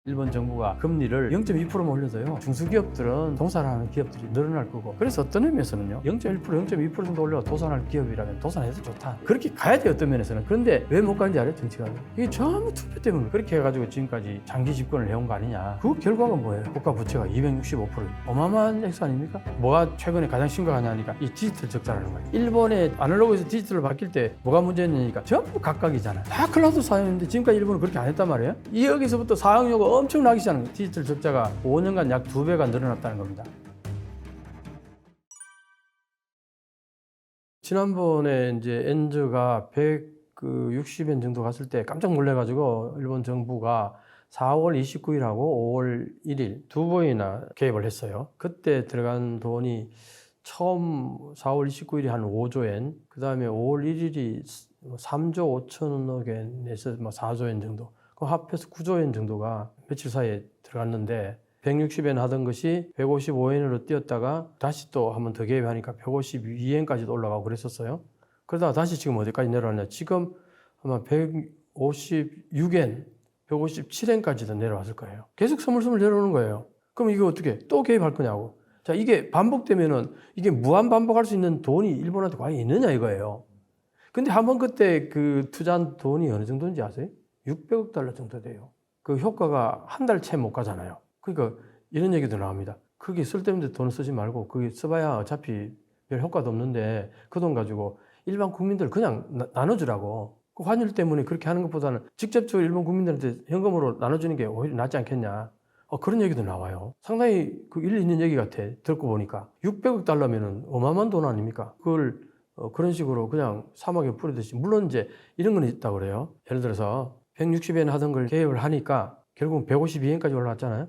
일본 정부가 금리를 0.2%만 올려도요, 중소기업들은 도산하는 기업들이 늘어날 거고, 그래서 어떤 의미에서는요, 0.1%, 0.2% 정도 올려 도산할 기업이라면 도산해도 좋다, 그렇게 가야 돼요, 어떤 면에서는. 그런데 왜 못 가는지 알아요? 정치가. 이게 전부 투표 때문에 그렇게 해가지고 지금까지 장기 집권을 해온 거 아니냐. 그 결과가 뭐예요? 국가 부채가 265%. 어마어마한 액수 아닙니까? 뭐가 최근에 가장 심각하냐니까 이 디지털 적자라는 거예요. 일본의 아날로그에서 디지털로 바뀔 때 뭐가 문제였냐니까 전부 각각이잖아요. 다 클라우드 사용했는데 지금까지 일본은 그렇게 안 했단 말이에요. 이 여기서부터 사용료가 엄청 나기 시작하는 거예요. 디지털 적자가 5년간 약 2배가 늘어났다는 겁니다. 지난번에 이제 엔저가 160엔 정도 갔을 때 깜짝 놀래가지고 일본 정부가 4월 29일하고 5월 1일 두 번이나 개입을 했어요. 그때 들어간 돈이 처음 4월 29일이 한 5조 엔, 그 다음에 5월 1일이 3조 5천억 엔에서 4조 엔 정도, 그 합해서 9조 엔 정도가 며칠 사이에 들어갔는데 160엔 하던 것이 155엔으로 뛰었다가 다시 또 한 번 더 개입하니까 152엔까지도 올라가고 그랬었어요. 그러다가 다시 지금 어디까지 내려왔냐? 지금 아마 156엔, 157엔까지도 내려왔을 거예요. 계속 스물스물 내려오는 거예요. 그럼 이거 어떻게 또 개입할 거냐고. 자, 이게 반복되면은 이게 무한 반복할 수 있는 돈이 일본한테 과연 있느냐 이거예요. 근데 한번 그때 그 투자한 돈이 어느 정도인지 아세요? 600억 달러 정도 돼요. 그 효과가 한 달 채 못 가잖아요. 그러니까 이런 얘기도 나옵니다. 그게 쓸데없는 데 돈을 쓰지 말고 그게 써봐야 어차피 별 효과도 없는데 그 돈 가지고 일반 국민들 그냥 나눠주라고. 그 환율 때문에 그렇게 하는 것보다는 직접적으로 일본 국민들한테 현금으로 나눠주는 게 오히려 낫지 않겠냐. 그런 얘기도 나와요. 상당히 그 일리 있는 얘기 같아. 듣고 보니까 600억 달러면은 어마어마한 돈 아닙니까? 그걸 그런 식으로 그냥 사막에 뿌리듯이. 물론 이제 이런 건 있다고 그래요. 예를 들어서 160엔 하던 걸 개입을 하니까 결국 152엔까지 올라왔잖아요.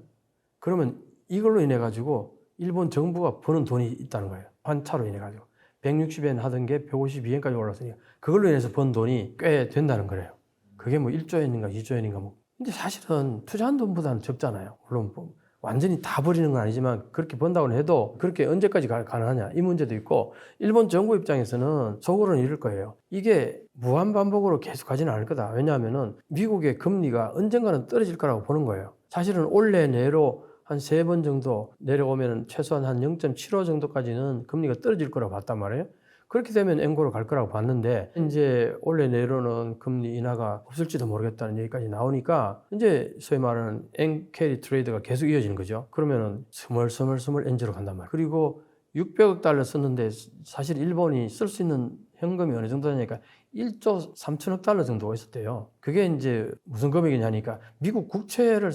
그러면 이걸로 인해 가지고 일본 정부가 버는 돈이 있다는 거예요. 환차로 인해 가지고 160엔 하던 게 152엔까지 올랐으니까 그걸로 인해서 번 돈이 꽤 된다는 거예요. 그게 뭐 1조엔인가 2조엔인가 뭐. 근데 사실은 투자한 돈보다는 적잖아요. 물론 뭐 완전히 다 버리는 건 아니지만 그렇게 번다고는 해도 그렇게 언제까지 가능하냐 이 문제도 있고, 일본 정부 입장에서는 속으로는 이럴 거예요. 이게 무한 반복으로 계속 가지는 않을 거다. 왜냐하면은 미국의 금리가 언젠가는 떨어질 거라고 보는 거예요. 사실은 올해 내로 한 3번 정도 내려오면 최소한 한 0.75 정도까지는 금리가 떨어질 거라고 봤단 말이에요. 그렇게 되면 엔고로 갈 거라고 봤는데 이제 올해 내로는 금리 인하가 없을지도 모르겠다는 얘기까지 나오니까 이제 소위 말하는 엔 캐리 트레이드가 계속 이어지는 거죠. 그러면은 스멀스멀 엔저로 간단 말이에요. 그리고 600억 달러 썼는데 사실 일본이 쓸 수 있는 현금이 어느 정도냐니까 1조 3천억 달러 정도가 있었대요. 그게 이제 무슨 금액이냐니까 미국 국채를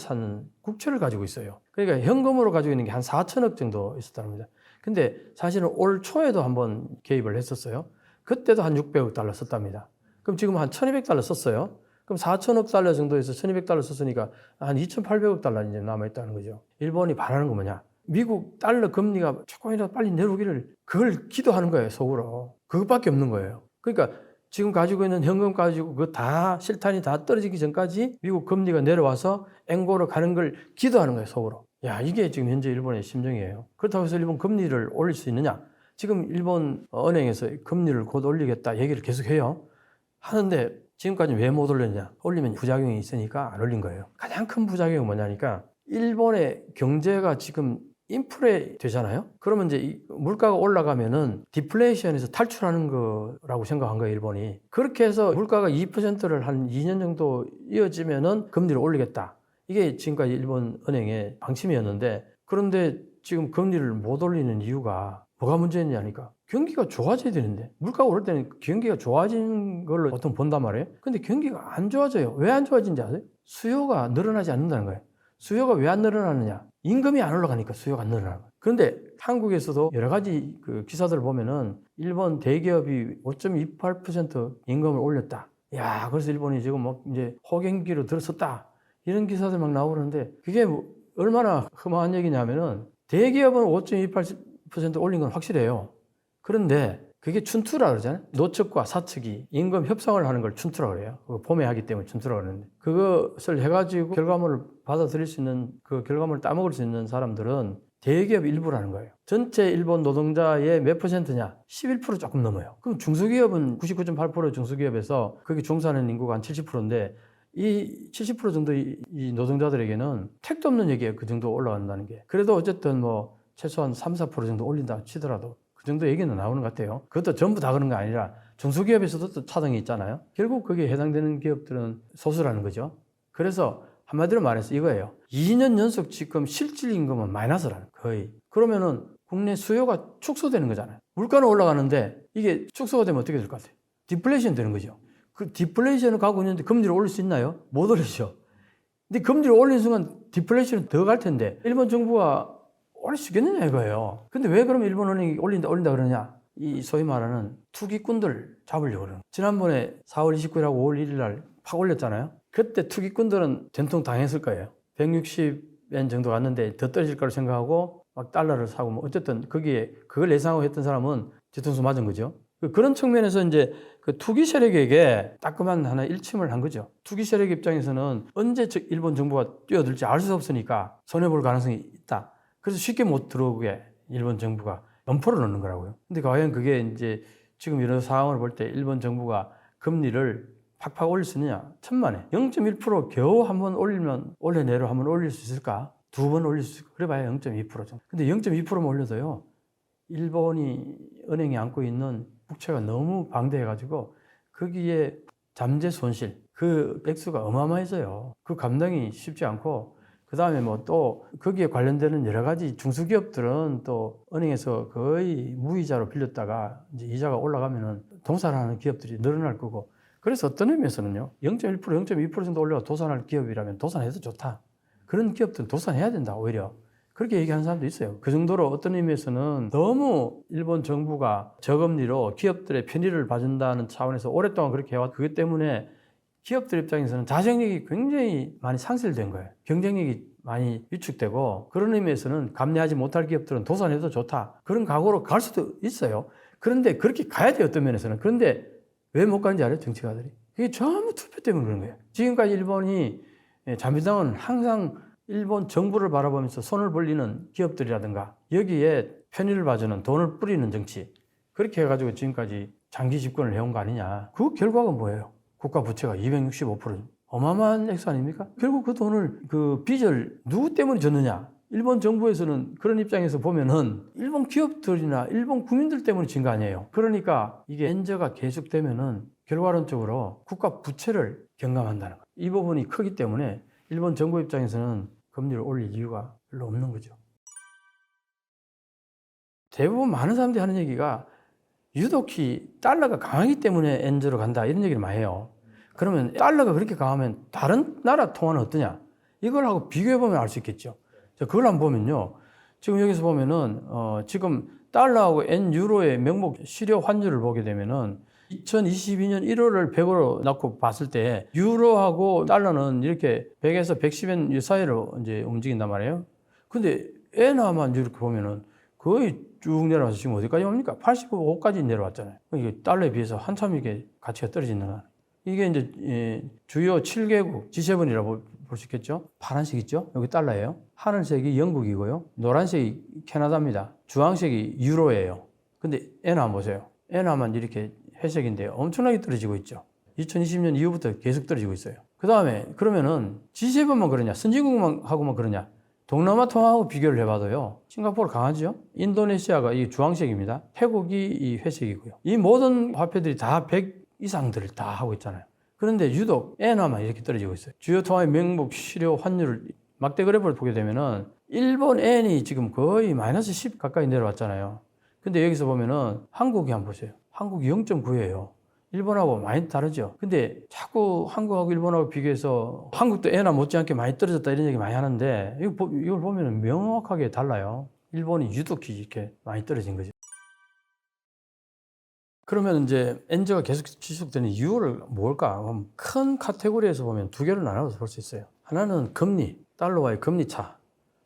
가지고 있어요. 그러니까 현금으로 가지고 있는 게 한 4천억 정도 있었다는 겁니다. 근데 사실은 올 초에도 한번 개입을 했었어요. 그때도 한 600억 달러 썼답니다. 그럼 지금 한 1200달러 썼어요. 그럼 4천억 달러 정도에서 1200달러 썼으니까 한 2800억 달러 이제 남아있다는 거죠. 일본이 바라는 거 뭐냐? 미국 달러 금리가 조금이라도 빨리 내려오기를 그걸 기도하는 거예요, 속으로. 그것밖에 없는 거예요. 그러니까 지금 가지고 있는 현금 가지고 그 다 실탄이 다 떨어지기 전까지 미국 금리가 내려와서 엔고로 가는 걸 기도하는 거예요, 속으로. 야, 이게 지금 현재 일본의 심정이에요. 그렇다고 해서 일본 금리를 올릴 수 있느냐? 지금 일본 은행에서 금리를 곧 올리겠다 얘기를 계속 해요. 하는데 지금까지 왜 못 올렸냐? 올리면 부작용이 있으니까 안 올린 거예요. 가장 큰 부작용이 뭐냐니까 일본의 경제가 지금 인플레 되잖아요. 그러면 이제 이 물가가 올라가면은 디플레이션에서 탈출하는 거라고 생각한 거예요, 일본이. 그렇게 해서 물가가 2%를 한 2년 정도 이어지면은 금리를 올리겠다. 이게 지금까지 일본 은행의 방침이었는데, 그런데 지금 금리를 못 올리는 이유가 뭐가 문제냐니까 경기가 좋아져야 되는데, 물가가 오를 때는 경기가 좋아진 걸로 보통 본단 말이에요. 근데 경기가 안 좋아져요. 왜 안 좋아진지 아세요? 수요가 늘어나지 않는다는 거예요. 수요가 왜 안 늘어나느냐? 임금이 안 올라가니까 수요가 안 늘어나는 거예요. 그런데 한국에서도 여러 가지 그 기사들을 보면은 일본 대기업이 5.28% 임금을 올렸다. 야, 그래서 일본이 지금 뭐 이제 호갱기로 들어섰다. 이런 기사들 막 나오는데 그게 뭐 얼마나 흠한 얘기냐면은 대기업은 5.28% 올린 건 확실해요. 그런데 그게 춘투라 그러잖아요. 노측과 사측이 임금 협상을 하는 걸 춘투라 그래요. 포매하기 때문에 춘투라 그러는데 그것을 해가지고 결과물을 받아들일 수 있는, 그 결과물을 따먹을 수 있는 사람들은 대기업 일부라는 거예요. 전체 일본 노동자의 몇 %냐? 11% 조금 넘어요. 그럼 중소기업은 99.8% 중소기업에서 그게 종사하는 인구가 한 70%인데 이 70% 정도 이 노동자들에게는 택도 없는 얘기예요. 그 정도 올라간다는 게. 그래도 어쨌든 뭐 최소한 3, 4% 정도 올린다 치더라도 그 정도 얘기는 나오는 것 같아요. 그것도 전부 다 그런 거 아니라 중소기업에서도 또 차등이 있잖아요. 결국 거기에 해당되는 기업들은 소수라는 거죠. 그래서 한마디로 말해서 이거예요. 2년 연속 지금 실질 임금은 마이너스라는 거의. 그러면은 국내 수요가 축소되는 거잖아요. 물가는 올라가는데 이게 축소가 되면 어떻게 될 것 같아요? 디플레이션 되는 거죠. 그 디플레이션을 가고 있는데 금리를 올릴 수 있나요? 못 올리죠. 근데 금리를 올리는 순간 디플레이션은 더 갈 텐데 일본 정부가 올릴 수 있겠느냐 이거예요. 근데 왜 그러면 일본 은행이 올린다 그러냐? 이 소위 말하는 투기꾼들 잡으려고 그러는 거예요. 지난번에 4월 29일하고 5월 1일 날 팍 올렸잖아요. 그때 투기꾼들은 된통 당했을 거예요. 160엔 정도 갔는데 더 떨어질 거라고 생각하고 막 달러를 사고 뭐 어쨌든 거기에 그걸 예상하고 했던 사람은 뒤통수 맞은 거죠. 그런 측면에서 이제 그 투기 세력에게 따끔한 하나 일침을 한 거죠. 투기 세력 입장에서는 언제 일본 정부가 뛰어들지 알 수 없으니까 손해볼 가능성이 있다. 그래서 쉽게 못 들어오게 일본 정부가 엄포를 넣는 거라고요. 근데 과연 그게 이제 지금 이런 상황을 볼 때 일본 정부가 금리를 팍팍 올릴 수 있느냐? 천만에 0.1% 겨우 한번 올리면 올해 내로 한번 올릴 수 있을까? 두 번 올릴 수 있을까? 그래봐야 0.2% 정도. 근데 0.2%만 올려도요. 일본이 은행에 안고 있는 국채가 너무 방대해가지고 거기에 잠재 손실 그 액수가 어마어마해져요. 그 감당이 쉽지 않고 그 다음에 뭐 또 거기에 관련되는 여러 가지 중소기업들은 또 은행에서 거의 무이자로 빌렸다가 이제 이자가 올라가면은 동산하는 기업들이 늘어날 거고 그래서 어떤 의미에서는요 0.1% 0.2% 정도 올려 도산할 기업이라면 도산해도 좋다. 그런 기업들은 도산해야 된다 오히려. 그렇게 얘기하는 사람도 있어요. 그 정도로 어떤 의미에서는 너무 일본 정부가 저금리로 기업들의 편의를 봐준다는 차원에서 오랫동안 그렇게 해왔고 그것 때문에 기업들 입장에서는 자생력이 굉장히 많이 상실된 거예요. 경쟁력이 많이 위축되고 그런 의미에서는 감내하지 못할 기업들은 도산해도 좋다. 그런 각오로 갈 수도 있어요. 그런데 그렇게 가야 돼요. 어떤 면에서는. 그런데 왜 못 가는지 알아요? 정치가들이. 그게 전부 투표 때문에 그런 거예요. 지금까지 일본이 자민당은 항상 일본 정부를 바라보면서 손을 벌리는 기업들이라든가 여기에 편의를 봐주는 돈을 뿌리는 정치 그렇게 해가지고 지금까지 장기 집권을 해온 거 아니냐. 그 결과가 뭐예요? 국가 부채가 265% 어마어마한 액수 아닙니까? 결국 그 돈을 그 빚을 누구 때문에 졌느냐? 일본 정부에서는 그런 입장에서 보면은 일본 기업들이나 일본 국민들 때문에 진 거 아니에요. 그러니까 이게 엔저가 계속되면은 결과론적으로 국가 부채를 경감한다는 거예요. 이 부분이 크기 때문에 일본 정부 입장에서는 금리를 올릴 이유가 별로 없는 거죠. 대부분 많은 사람들이 하는 얘기가 유독히 달러가 강하기 때문에 엔저로 간다 이런 얘기를 많이 해요. 그러면 달러가 그렇게 강하면 다른 나라 통화는 어떠냐? 이걸 하고 비교해보면 알 수 있겠죠. 그걸 한번 보면요. 지금 여기서 보면은 지금 달러하고 엔 유로의 명목 실효 환율을 보게 되면은 2022년 1월을 100으로 놓고 봤을 때 유로하고 달러는 이렇게 100에서 110엔 사이로 이제 움직인단 말이에요. 근데 엔화만 이렇게 보면은 거의 쭉 내려와서 지금 어디까지 옵니까? 85까지 내려왔잖아요. 이게 달러에 비해서 한참 이게 가치가 떨어지는 거야. 이게 이제 주요 7개국 G7이라고 볼 수 있겠죠? 파란색 있죠? 여기 달러예요. 하늘색이 영국이고요. 노란색이 캐나다입니다. 주황색이 유로예요. 근데 엔화 보세요. 엔화만 이렇게 회색인데 엄청나게 떨어지고 있죠. 2020년 이후부터 계속 떨어지고 있어요. 그 다음에 그러면은 G7만 그러냐? 선진국하고만 그러냐? 동남아 통화하고 비교를 해봐도요. 싱가포르 강하죠? 인도네시아가 이 주황색입니다. 태국이 이 회색이고요. 이 모든 화폐들이 다 100 이상들을 다 하고 있잖아요. 그런데 유독 엔화만 이렇게 떨어지고 있어요. 주요 통화의 명목 실효 환율을 막대 그래프를 보게 되면은 일본 엔이 지금 거의 마이너스 10 가까이 내려왔잖아요. 근데 여기서 보면은 한국이 한번 보세요. 한국이 0.9예요. 일본하고 많이 다르죠. 근데 자꾸 한국하고 일본하고 비교해서 한국도 엔화 못지않게 많이 떨어졌다 이런 얘기 많이 하는데 이걸 보면은 명확하게 달라요. 일본이 유독히 이렇게 많이 떨어진 거죠. 그러면 이제 엔저가 계속 지속되는 이유를 뭘까? 큰 카테고리에서 보면 두 개로 나눠서 볼 수 있어요. 하나는 금리, 달러와의 금리 차.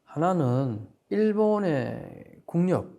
하나는 일본의 국력,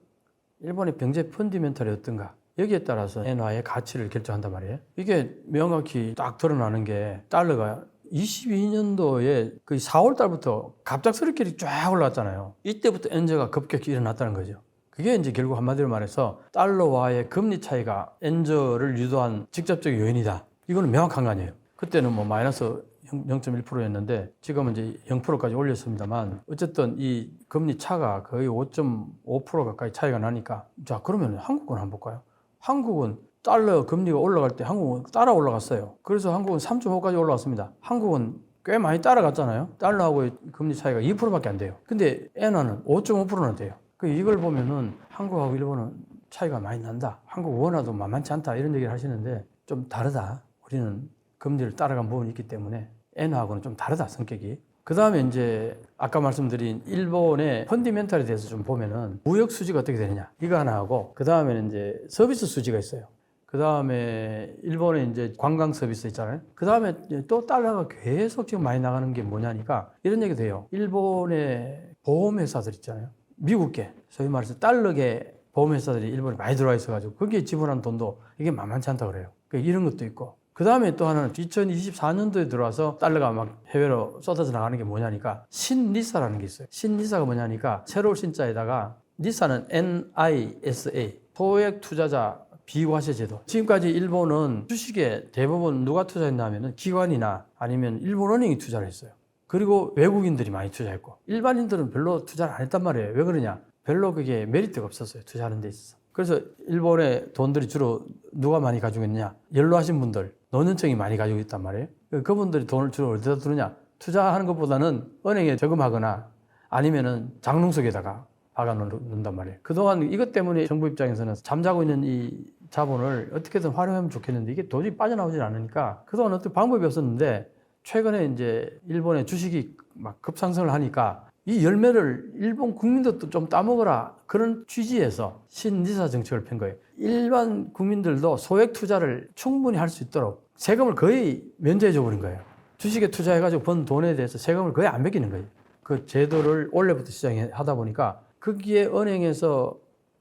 일본의 경제 펀디멘털이 어떤가. 여기에 따라서 엔화의 가치를 결정한단 말이에요. 이게 명확히 딱 드러나는 게 달러가 22년도에 그 4월 달부터 갑작스럽게 쫙 올라왔잖아요. 이때부터 엔저가 급격히 일어났다는 거죠. 그게 이제 결국 한마디로 말해서 달러와의 금리 차이가 엔저를 유도한 직접적 요인이다. 이거는 명확한 거 아니에요. 그때는 뭐 마이너스 0.1%였는데 지금은 이제 0%까지 올렸습니다만 어쨌든 이 금리 차가 거의 5.5% 가까이 차이가 나니까 자 그러면 한국은 한번 볼까요? 한국은 달러 금리가 올라갈 때 한국은 따라 올라갔어요. 그래서 한국은 3.5까지 올라갔습니다. 한국은 꽤 많이 따라갔잖아요. 달러하고의 금리 차이가 2%밖에 안 돼요. 근데 엔화는 5.5%나 돼요. 이걸 보면은 한국하고 일본은 차이가 많이 난다. 한국 원화도 만만치 않다. 이런 얘기를 하시는데 좀 다르다. 우리는 금리를 따라간 부분이 있기 때문에 엔화하고는 좀 다르다, 성격이. 그 다음에 이제 아까 말씀드린 일본의 펀디멘탈에 대해서 좀 보면은 무역 수지가 어떻게 되느냐. 이거 하나 하고 그 다음에는 이제 서비스 수지가 있어요. 그 다음에 일본에 이제 관광 서비스 있잖아요. 그 다음에 또 달러가 계속 지금 많이 나가는 게 뭐냐니까 이런 얘기도 해요. 일본의 보험회사들 있잖아요. 미국계, 소위 말해서 달러계 보험회사들이 일본에 많이 들어와 있어가지고 거기에 지불하는 돈도 이게 만만치 않다 그래요. 이런 것도 있고. 그 다음에 또 하나는 2024년도에 들어와서 달러가 막 해외로 쏟아져 나가는 게 뭐냐니까 신니사라는 게 있어요. 신니사가 뭐냐니까 새로운 신자에다가 니사는 NISA, 소액 투자자 비과세 제도. 지금까지 일본은 주식에 대부분 누가 투자했냐면은 기관이나 아니면 일본은행이 투자를 했어요. 그리고 외국인들이 많이 투자했고 일반인들은 별로 투자를 안 했단 말이에요. 왜 그러냐? 별로 그게 메리트가 없었어요. 투자하는 데 있어서. 그래서 일본의 돈들이 주로 누가 많이 가지고 있느냐? 연로하신 분들, 노년층이 많이 가지고 있단 말이에요. 그분들이 돈을 주로 어디다 두느냐? 투자하는 것보다는 은행에 저금하거나 아니면은 장롱 속에다가 박아 놓는단 말이에요. 그동안 이것 때문에 정부 입장에서는 잠자고 있는 이 자본을 어떻게든 활용하면 좋겠는데 이게 도저히 빠져나오질 않으니까 그동안 어떤 방법이 없었는데 최근에 이제 일본의 주식이 막 급상승을 하니까 이 열매를 일본 국민들도 좀 따먹어라 그런 취지에서 신니사 정책을 편 거예요. 일반 국민들도 소액 투자를 충분히 할 수 있도록 세금을 거의 면제해 줘 버린 거예요. 주식에 투자해가지고 번 돈에 대해서 세금을 거의 안 매기는 거예요. 그 제도를 올해부터 시작하다 보니까 거기에 은행에서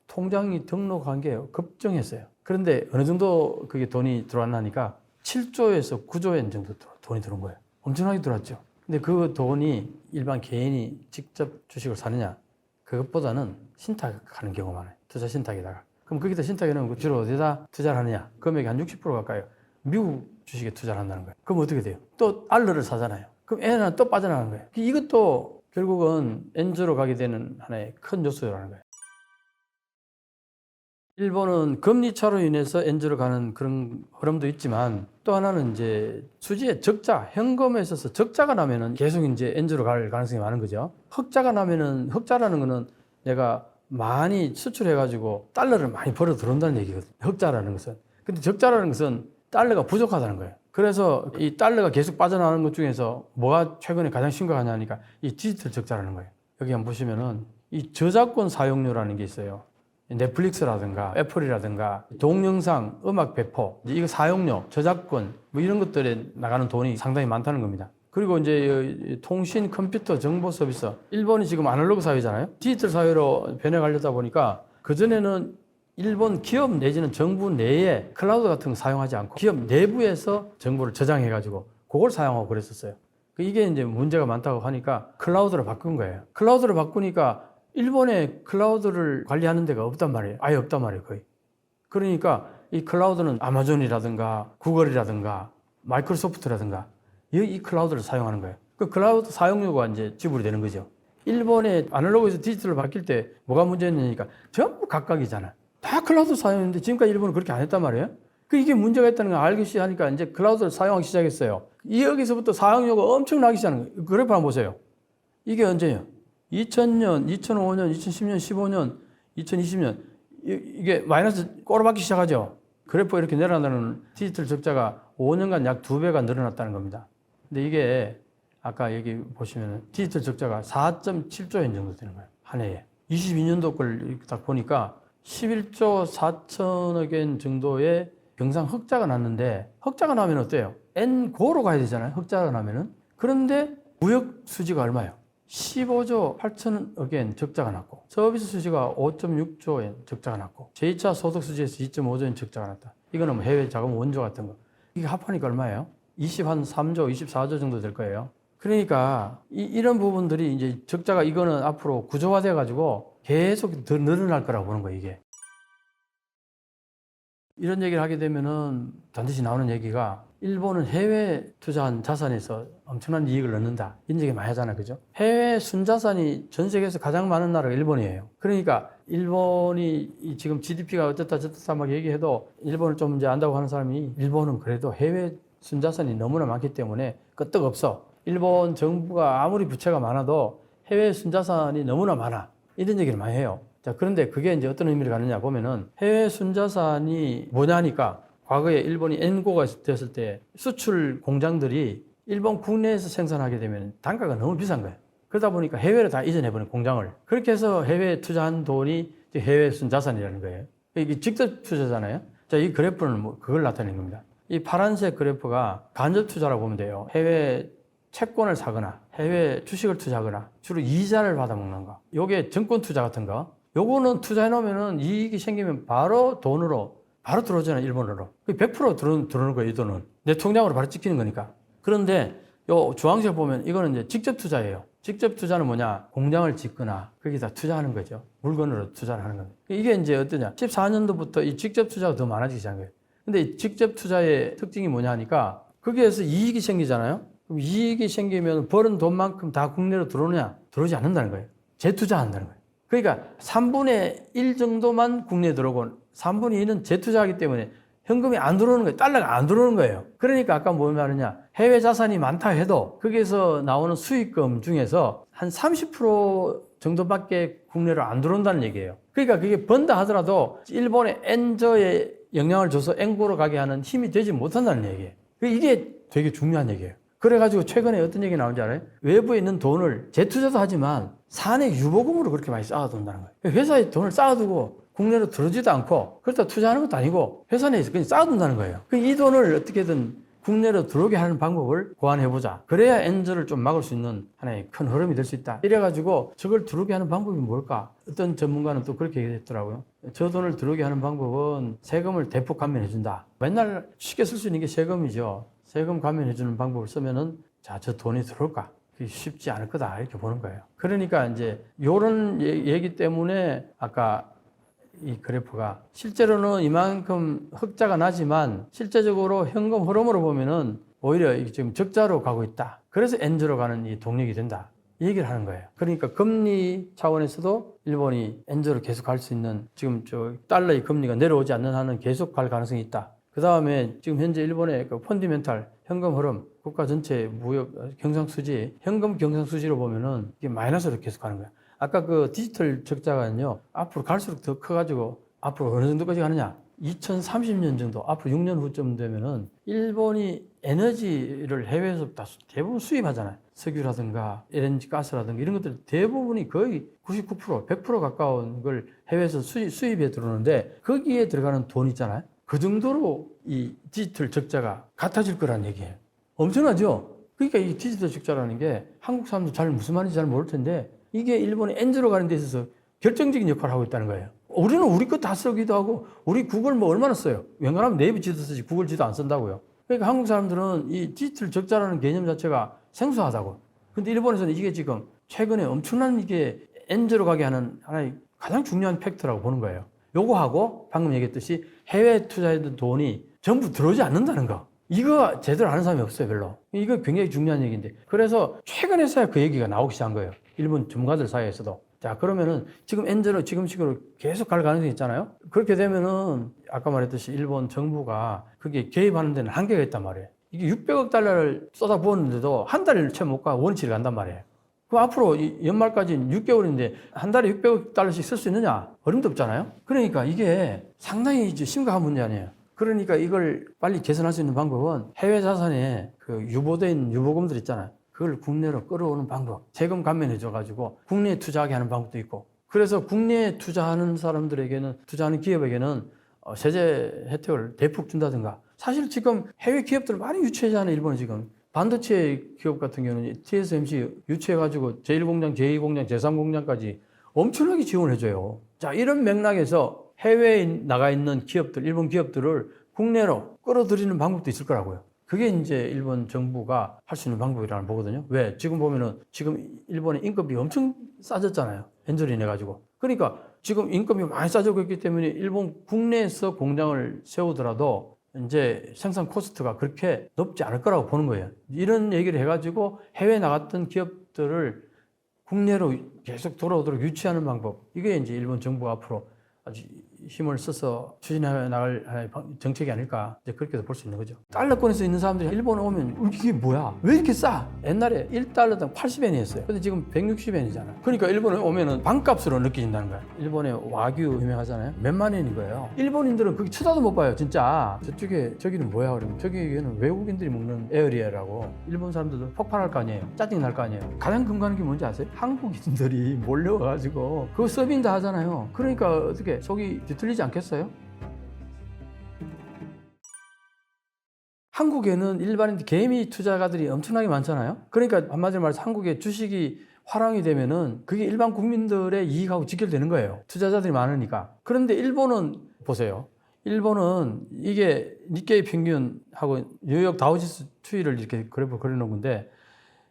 통장이 등록한 게 급증했어요. 그런데 어느 정도 그게 돈이 들어왔나니까 7조에서 9조 엔 정도 돈이 들어온 거예요. 엄청나게 들어왔죠. 근데 그 돈이 일반 개인이 직접 주식을 사느냐? 그것보다는 신탁하는 경우가 많아요. 투자 신탁에다가. 그럼 거기다 신탁해 놓으면 주로 어디다 투자를 하느냐? 금액이 한 60% 가까이 미국 주식에 투자를 한다는 거예요. 그럼 어떻게 돼요? 또 달러를 사잖아요. 그럼 엔화는 또 빠져나가는 거예요. 이것도 결국은 엔저로 가게 되는 하나의 큰 요소라는 거예요. 일본은 금리 차로 인해서 엔저로 가는 그런 흐름도 있지만 또 하나는 이제 수지의 적자, 현금에 있어서 적자가 나면은 계속 이제 엔저로 갈 가능성이 많은 거죠. 흑자가 나면은 흑자라는 거는 내가 많이 수출해가지고 달러를 많이 벌어 들어온다는 얘기거든요. 흑자라는 것은. 근데 적자라는 것은 달러가 부족하다는 거예요. 그래서 이 달러가 계속 빠져나가는 것 중에서 뭐가 최근에 가장 심각하냐니까 이 디지털 적자라는 거예요. 여기 한번 보시면은 이 저작권 사용료라는 게 있어요. 넷플릭스라든가 애플이라든가 동영상, 음악 배포, 이거 사용료, 저작권 뭐 이런 것들에 나가는 돈이 상당히 많다는 겁니다. 그리고 이제 통신, 컴퓨터, 정보 서비스. 일본이 지금 아날로그 사회잖아요. 디지털 사회로 변해가려다 보니까 그전에는 일본 기업 내지는 정부 내에 클라우드 같은 거 사용하지 않고 기업 내부에서 정보를 저장해가지고 그걸 사용하고 그랬었어요. 이게 이제 문제가 많다고 하니까 클라우드로 바꾼 거예요. 클라우드로 바꾸니까 일본에 클라우드를 관리하는 데가 없단 말이에요. 아예 없단 말이에요, 거의. 그러니까 이 클라우드는 아마존이라든가 구글이라든가 마이크로소프트라든가 이 클라우드를 사용하는 거예요. 그 클라우드 사용료가 이제 지불이 되는 거죠. 일본의 아날로그에서 디지털로 바뀔 때 뭐가 문제였냐니까 전부 각각이잖아. 다 클라우드 사용했는데 지금까지 일본은 그렇게 안 했단 말이에요. 이게 문제가 있다는 걸 알기 시작하니까 이제 클라우드를 사용하기 시작했어요. 여기서부터 사용료가 엄청나기 시작하는 거예요. 그래프 한번 보세요. 이게 언제예요? 2000년, 2005년, 2010년, 15년, 2020년 이게 마이너스 꼬라박기 시작하죠. 그래프 이렇게 내려간다는 디지털 적자가 5년간 약 2배가 늘어났다는 겁니다. 근데 이게 아까 여기 보시면 디지털 적자가 4.7조 엔 정도 되는 거예요. 한 해에. 22년도 걸 딱 보니까 11조 4천억 엔 정도의 경상 흑자가 났는데 흑자가 나면 어때요? N고로 가야 되잖아요. 흑자가 나면은. 그런데 무역 수지가 얼마예요? 15조 8천억 엔 적자가 났고 서비스 수지가 5.6조 엔 적자가 났고 제2차 소득 수지에서 2.5조 엔 적자가 났다. 이거는 뭐 해외 자금 원조 같은 거. 이게 합하니까 얼마예요? 23조, 24조 정도 될 거예요. 그러니까 이런 부분들이 이제 적자가 이거는 앞으로 구조화돼 가지고 계속 더 늘어날 거라고 보는 거예요, 이게. 이런 얘기를 하게 되면은 반드시 나오는 얘기가 일본은 해외 투자한 자산에서 엄청난 이익을 얻는다. 이런 얘기 많이 하잖아요. 그죠? 해외 순자산이 전 세계에서 가장 많은 나라가 일본이에요. 그러니까 일본이 지금 GDP가 어쨌다 저쨌다 막 얘기해도 일본을 좀 이제 안다고 하는 사람이 일본은 그래도 해외 순자산이 너무나 많기 때문에 끄떡없어. 일본 정부가 아무리 부채가 많아도 해외 순자산이 너무나 많아. 이런 얘기를 많이 해요. 자, 그런데 그게 이제 어떤 의미를 갖느냐 보면은 해외 순자산이 뭐냐니까 과거에 일본이 엔고가 됐을 때 수출 공장들이 일본 국내에서 생산하게 되면 단가가 너무 비싼 거예요. 그러다 보니까 해외로 다 이전해버린 공장을. 그렇게 해서 해외에 투자한 돈이 해외 순자산이라는 거예요. 이게 직접 투자잖아요. 자, 이 그래프는 뭐 그걸 나타내는 겁니다. 이 파란색 그래프가 간접 투자라고 보면 돼요. 해외 채권을 사거나 해외 주식을 투자하거나 주로 이자를 받아먹는 거. 요게 증권 투자 같은 거. 요거는 투자해 놓으면은 이익이 생기면 바로 돈으로 바로 들어오잖아요, 일본으로. 100% 들어오는 거예요, 이 돈은. 내 통장으로 바로 찍히는 거니까. 그런데 요 주황색 보면 이거는 이제 직접 투자예요. 직접 투자는 뭐냐? 공장을 짓거나 거기다 투자하는 거죠. 물건으로 투자를 하는 겁니다. 이게 이제 어떠냐? 14년도부터 이 직접 투자가 더 많아지기 시작한 거예요. 근데 이 직접 투자의 특징이 뭐냐 하니까 거기에서 이익이 생기잖아요. 그럼 이익이 생기면 벌은 돈만큼 다 국내로 들어오느냐? 들어오지 않는다는 거예요. 재투자한다는 거예요. 그러니까 3분의 1 정도만 국내에 들어오고 3분의 2는 재투자하기 때문에 현금이 안 들어오는 거예요. 달러가 안 들어오는 거예요. 그러니까 아까 뭐 말하냐. 해외 자산이 많다 해도 거기에서 나오는 수익금 중에서 한 30% 정도밖에 국내로 안 들어온다는 얘기예요. 그러니까 그게 번다 하더라도 일본의 엔저에 영향을 줘서 엔고로 가게 하는 힘이 되지 못한다는 얘기예요. 이게 되게 중요한 얘기예요. 그래가지고 최근에 어떤 얘기 나온지 알아요? 외부에 있는 돈을 재투자도 하지만 사내 유보금으로 그렇게 많이 쌓아둔다는 거예요. 회사에 돈을 쌓아두고 국내로 들어오지도 않고 그렇다 투자하는 것도 아니고 회사 내에서 그냥 쌓아둔다는 거예요. 이 돈을 어떻게든 국내로 들어오게 하는 방법을 고안해보자. 그래야 엔저를 좀 막을 수 있는 하나의 큰 흐름이 될 수 있다. 이래가지고 저걸 들어오게 하는 방법이 뭘까? 어떤 전문가는 또 그렇게 얘기했더라고요. 저 돈을 들어오게 하는 방법은 세금을 대폭 감면해준다. 맨날 쉽게 쓸 수 있는 게 세금이죠. 세금 감면해주는 방법을 쓰면은 자, 저 돈이 들어올까? 그게 쉽지 않을 거다. 이렇게 보는 거예요. 그러니까 이제 요런 얘기 때문에 아까 이 그래프가 실제로는 이만큼 흑자가 나지만 실제적으로 현금 흐름으로 보면은 오히려 지금 적자로 가고 있다. 그래서 엔저로 가는 이 동력이 된다. 이 얘기를 하는 거예요. 그러니까 금리 차원에서도 일본이 엔저로 계속 갈 수 있는 지금 저 달러의 금리가 내려오지 않는 한은 계속 갈 가능성이 있다. 그 다음에 지금 현재 일본의 그 펀디멘탈 현금 흐름, 국가 전체 무역 경상수지, 현금 경상수지로 보면은 이게 마이너스로 계속 가는 거야. 아까 그 디지털 적자가요, 앞으로 갈수록 더 커가지고 앞으로 어느 정도까지 가느냐? 2030년 정도, 앞으로 6년 후쯤 되면은 일본이 에너지를 해외에서 다 대부분 수입하잖아요. 석유라든가 LNG 가스라든가 이런 것들 대부분이 거의 99%, 100% 가까운 걸 해외에서 수입에 들어오는데 거기에 들어가는 돈 있잖아요. 그 정도로 이 디지털 적자가 같아질 거란 얘기예요. 엄청나죠? 그러니까 이 디지털 적자라는 게 한국 사람도 잘 무슨 말인지 잘 모를 텐데 이게 일본의 엔저로 가는 데 있어서 결정적인 역할을 하고 있다는 거예요. 우리는 우리 것 다 쓰기도 하고 우리 구글 뭐 얼마나 써요? 웬간하면 네이버 지도 쓰지 구글 지도 안 쓴다고요. 그러니까 한국 사람들은 이 디지털 적자라는 개념 자체가 생소하다고. 근데 일본에서는 이게 지금 최근에 엄청난 이게 엔저로 가게 하는 하나의 가장 중요한 팩터라고 보는 거예요. 요거하고 방금 얘기했듯이 해외 투자했던 돈이 전부 들어오지 않는다는 거. 이거 제대로 아는 사람이 없어요, 별로. 이거 굉장히 중요한 얘기인데. 그래서 최근에서야 그 얘기가 나오기 시작한 거예요. 일본 전문가들 사이에서도. 자, 그러면은 지금 엔저로 지금식으로 계속 갈 가능성이 있잖아요. 그렇게 되면은 아까 말했듯이 일본 정부가 그게 개입하는 데는 한계가 있단 말이에요. 이게 600억 달러를 쏟아부었는데도 한 달을 채 못 가 원치를 간단 말이에요. 그럼 앞으로 연말까지 6개월인데 한 달에 600억 달러씩 쓸 수 있느냐? 어림도 없잖아요. 그러니까 이게 상당히 이제 심각한 문제 아니에요. 그러니까 이걸 빨리 개선할 수 있는 방법은 해외 자산에 그 유보된 유보금들 있잖아요. 그걸 국내로 끌어오는 방법. 세금 감면해줘가지고 국내에 투자하게 하는 방법도 있고. 그래서 국내에 투자하는 사람들에게는, 투자하는 기업에게는 세제 혜택을 대폭 준다든가. 사실 지금 해외 기업들 많이 유치하잖아요, 일본은 지금. 반도체 기업 같은 경우는 TSMC 유치해가지고 제1공장, 제2공장, 제3공장까지 엄청나게 지원해줘요. 자, 이런 맥락에서 해외에 나가 있는 기업들, 일본 기업들을 국내로 끌어들이는 방법도 있을 거라고요. 그게 이제 일본 정부가 할 수 있는 방법이라고 보거든요. 왜? 지금 보면은 지금 일본의 인건비 엄청 싸졌잖아요. 엔저리 인해가지고. 그러니까 지금 인건비 많이 싸지고 있기 때문에 일본 국내에서 공장을 세우더라도 이제 생산 코스트가 그렇게 높지 않을 거라고 보는 거예요. 이런 얘기를 해가지고 해외에 나갔던 기업들을 국내로 계속 돌아오도록 유치하는 방법. 이게 이제 일본 정부가 앞으로 아주 힘을 써서 추진해 나갈 정책이 아닐까, 이제 그렇게도 볼 수 있는 거죠. 달러권에서 있는 사람들이 일본에 오면 이게 뭐야? 왜 이렇게 싸? 옛날에 1달러당 80엔이었어요. 근데 지금 160엔이잖아. 그러니까 일본에 오면은 반값으로 느껴진다는 거야. 일본의 와규 유명하잖아요. 몇만 엔인 거예요. 일본인들은 그게 쳐다도 못 봐요, 진짜. 저기는 뭐야? 그러면 저기는 외국인들이 먹는 에어리어라고. 일본 사람들도 폭발할 거 아니에요. 짜증 날 거 아니에요. 가장 근거하는 게 뭔지 아세요? 한국인들이 몰려와가지고 그거 서빙 다 하잖아요. 그러니까 어떻게 속이 뒤틀리지 않겠어요? 한국에는 일반인 개미 투자가들이 엄청나게 많잖아요. 그러니까 한마디로 말해서 한국의 주식이 화랑이 되면은 그게 일반 국민들의 이익하고 직결되는 거예요. 투자자들이 많으니까. 그런데 일본은 보세요. 일본은 이게 니케이 평균하고 뉴욕 다우지수 추이를 이렇게 그래프 그려놓은 건데,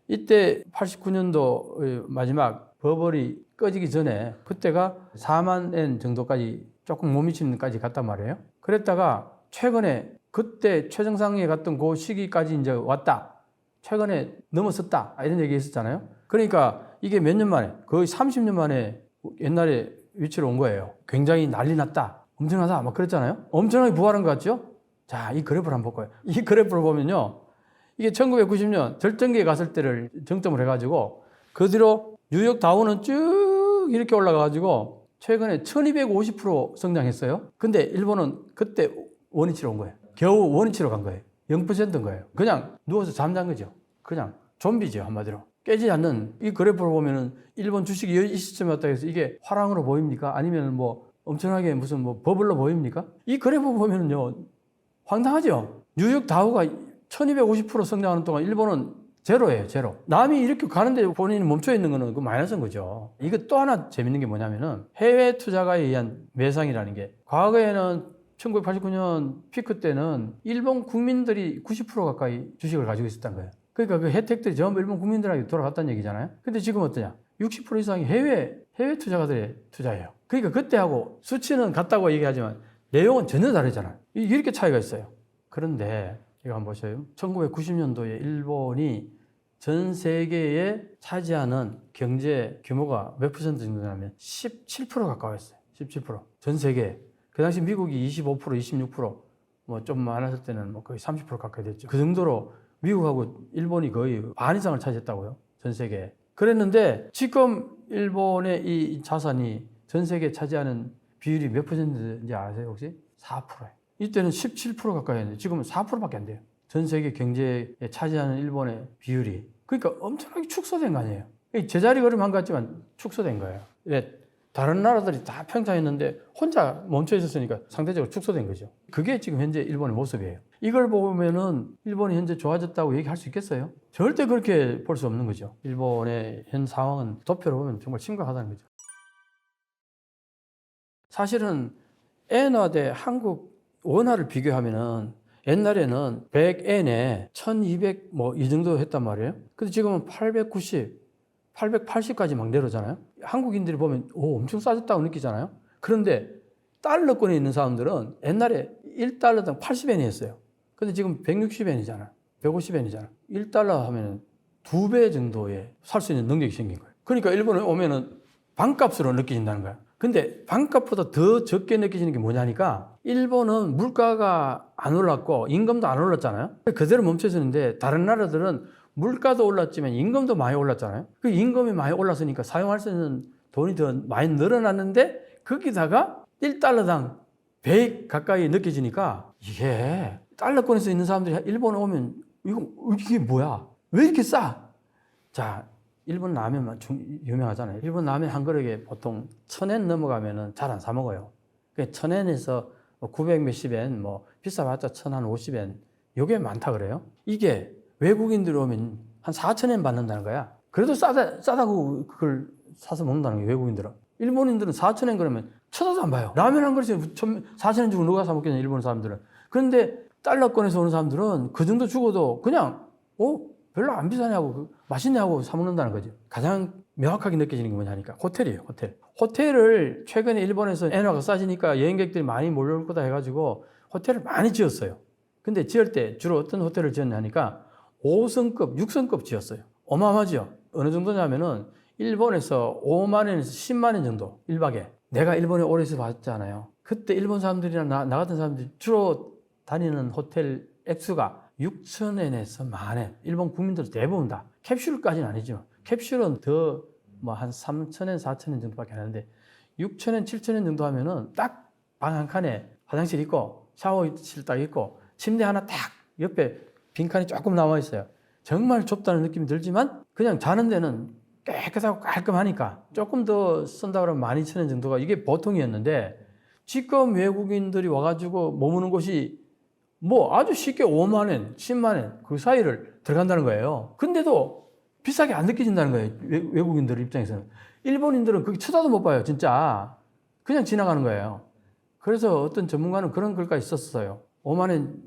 이때 89년도 마지막 버블이 꺼지기 전에 그때가 4만 엔 정도까지 조금 못 미치는 데까지 갔단 말이에요. 그랬다가 최근에 그때 최정상에 갔던 그 시기까지 이제 왔다. 최근에 넘어섰다. 이런 얘기 했었잖아요. 그러니까 이게 몇 년 만에, 거의 30년 만에 옛날에 위치로 온 거예요. 굉장히 난리 났다. 엄청나다. 막 그랬잖아요. 엄청나게 부활한 것 같죠? 자, 이 그래프를 한번 볼 거예요. 이 그래프를 보면요. 이게 1990년 절정기에 갔을 때를 정점을 해가지고 그 뒤로 뉴욕 다우는 쭉 이렇게 올라가가지고 최근에 1250% 성장했어요. 근데 일본은 그때 원위치로 온 거예요. 겨우 원위치로 간 거예요. 0%인 거예요. 그냥 누워서 잠잔 거죠. 그냥 좀비죠, 한마디로. 깨지 않는 이 그래프를 보면은 일본 주식이 이 시점에 왔다 해서 이게 화랑으로 보입니까? 아니면 뭐 엄청나게 무슨 뭐 버블로 보입니까? 이 그래프 보면은요, 황당하죠? 뉴욕 다우가 1250% 성장하는 동안 일본은 제로예요, 제로. 남이 이렇게 가는데 본인이 멈춰 있는 거는 그 마이너스인 거죠. 이거 또 하나 재밌는 게 뭐냐면은 해외 투자가에 의한 매상이라는 게, 과거에는 1989년 피크 때는 일본 국민들이 90% 가까이 주식을 가지고 있었던 거예요. 그러니까 그 혜택들이 전부 일본 국민들에게 돌아갔다는 얘기잖아요. 근데 지금 어떠냐? 60% 이상이 해외 투자가들의 투자예요. 그러니까 그때하고 수치는 같다고 얘기하지만 내용은 전혀 다르잖아요. 이렇게 차이가 있어요. 그런데 이거 한번 보세요. 1990년도에 일본이 전 세계에 차지하는 경제 규모가 몇 퍼센트 정도냐면 17% 가까웠어요. 17%. 전 세계에. 그 당시 미국이 25%, 26%, 뭐 좀 많았을 때는 뭐 거의 30% 가까이 됐죠. 그 정도로 미국하고 일본이 거의 반 이상을 차지했다고요. 전 세계에. 그랬는데 지금 일본의 이 자산이 전 세계에 차지하는 비율이 몇 퍼센트인지 아세요, 혹시? 4%예요. 이때는 17% 가까이 했는데 지금은 4%밖에 안 돼요. 전 세계 경제에 차지하는 일본의 비율이. 그러니까 엄청나게 축소된 거 아니에요. 제자리 걸음한 것 같지만 축소된 거예요. 왜? 다른 나라들이 다 평창했는데 혼자 멈춰 있었으니까 상대적으로 축소된 거죠. 그게 지금 현재 일본의 모습이에요. 이걸 보면은 일본이 현재 좋아졌다고 얘기할 수 있겠어요? 절대 그렇게 볼 수 없는 거죠. 일본의 현 상황은 도표로 보면 정말 심각하다는 거죠. 사실은 엔화 대 한국 원화를 비교하면은 옛날에는 100엔에 1200 뭐 이 정도 했단 말이에요. 근데 지금은 890, 880까지 막 내려오잖아요. 한국인들이 보면 엄청 싸졌다고 느끼잖아요. 그런데 달러권에 있는 사람들은 옛날에 1달러당 80엔이었어요. 근데 지금 160엔이잖아요. 150엔이잖아요. 1달러 하면 2배 정도에 살 수 있는 능력이 생긴 거예요. 그러니까 일본에 오면은 반값으로 느껴진다는 거야. 근데 반값보다 더 적게 느껴지는 게 뭐냐니까, 일본은 물가가 안 올랐고 임금도 안 올랐잖아요. 그대로 멈춰지는데 다른 나라들은 물가도 올랐지만 임금도 많이 올랐잖아요. 그 임금이 많이 올랐으니까 사용할 수 있는 돈이 더 많이 늘어났는데 거기다가 1달러당 100 가까이 느껴지니까 이게 달러권에서 있는 사람들이 일본에 오면 이게 뭐야? 왜 이렇게 싸? 자, 일본 라면만 유명하잖아요. 일본 라면 한 그릇에 보통 1000엔 넘어가면은 잘 안 사 먹어요. 1000엔에서 900 몇십 엔, 뭐 비싸봤자 1050엔, 요게 많다 그래요. 이게 외국인들이 오면 한 4000엔 받는다는 거야. 그래도 싸다고 그걸 사서 먹는다는 거예요, 외국인들은. 일본인들은 4000엔 그러면 쳐다도 안 봐요. 라면 한 그릇에 4000엔 주고 누가 사 먹겠냐, 일본 사람들은. 그런데 달러권에서 오는 사람들은 그 정도 주고도 그냥 별로 안 비싸냐고, 맛있냐고 사 먹는다는 거죠. 가장 명확하게 느껴지는 게 뭐냐니까 호텔이에요, 호텔. 호텔을 최근에 일본에서 엔화가 싸지니까 여행객들이 많이 몰려올 거다 해가지고 호텔을 많이 지었어요. 근데 지을 때 주로 어떤 호텔을 지었냐니까 5성급, 6성급 지었어요. 어마어마하죠. 어느 정도냐면은 일본에서 5만 원에서 10만 원 정도 1박에. 내가 일본에 오래 있어 봤잖아요. 그때 일본 사람들이나 나 같은 사람들이 주로 다니는 호텔 액수가 6,000엔에서 10,000엔. 일본 국민들 대부분 다. 캡슐까지는 아니죠. 캡슐은 더 뭐 한 3,000엔, 4,000엔 정도밖에 안 하는데 6,000엔, 7,000엔 정도 하면은 딱 방 한 칸에 화장실 있고 샤워실 딱 있고 침대 하나 딱 옆에 빈칸이 조금 남아 있어요. 정말 좁다는 느낌이 들지만 그냥 자는 데는 깨끗하고 깔끔하니까 조금 더 쓴다 그러면 12,000원 정도가 이게 보통이었는데 지금 외국인들이 와가지고 머무는 곳이 뭐 아주 쉽게 5만 원, 10만 원 그 사이를 들어간다는 거예요. 근데도 비싸게 안 느껴진다는 거예요. 외국인들 입장에서는. 일본인들은 그게 쳐다도 못 봐요. 진짜. 그냥 지나가는 거예요. 그래서 어떤 전문가는 그런 글까지 썼어요. 5만 원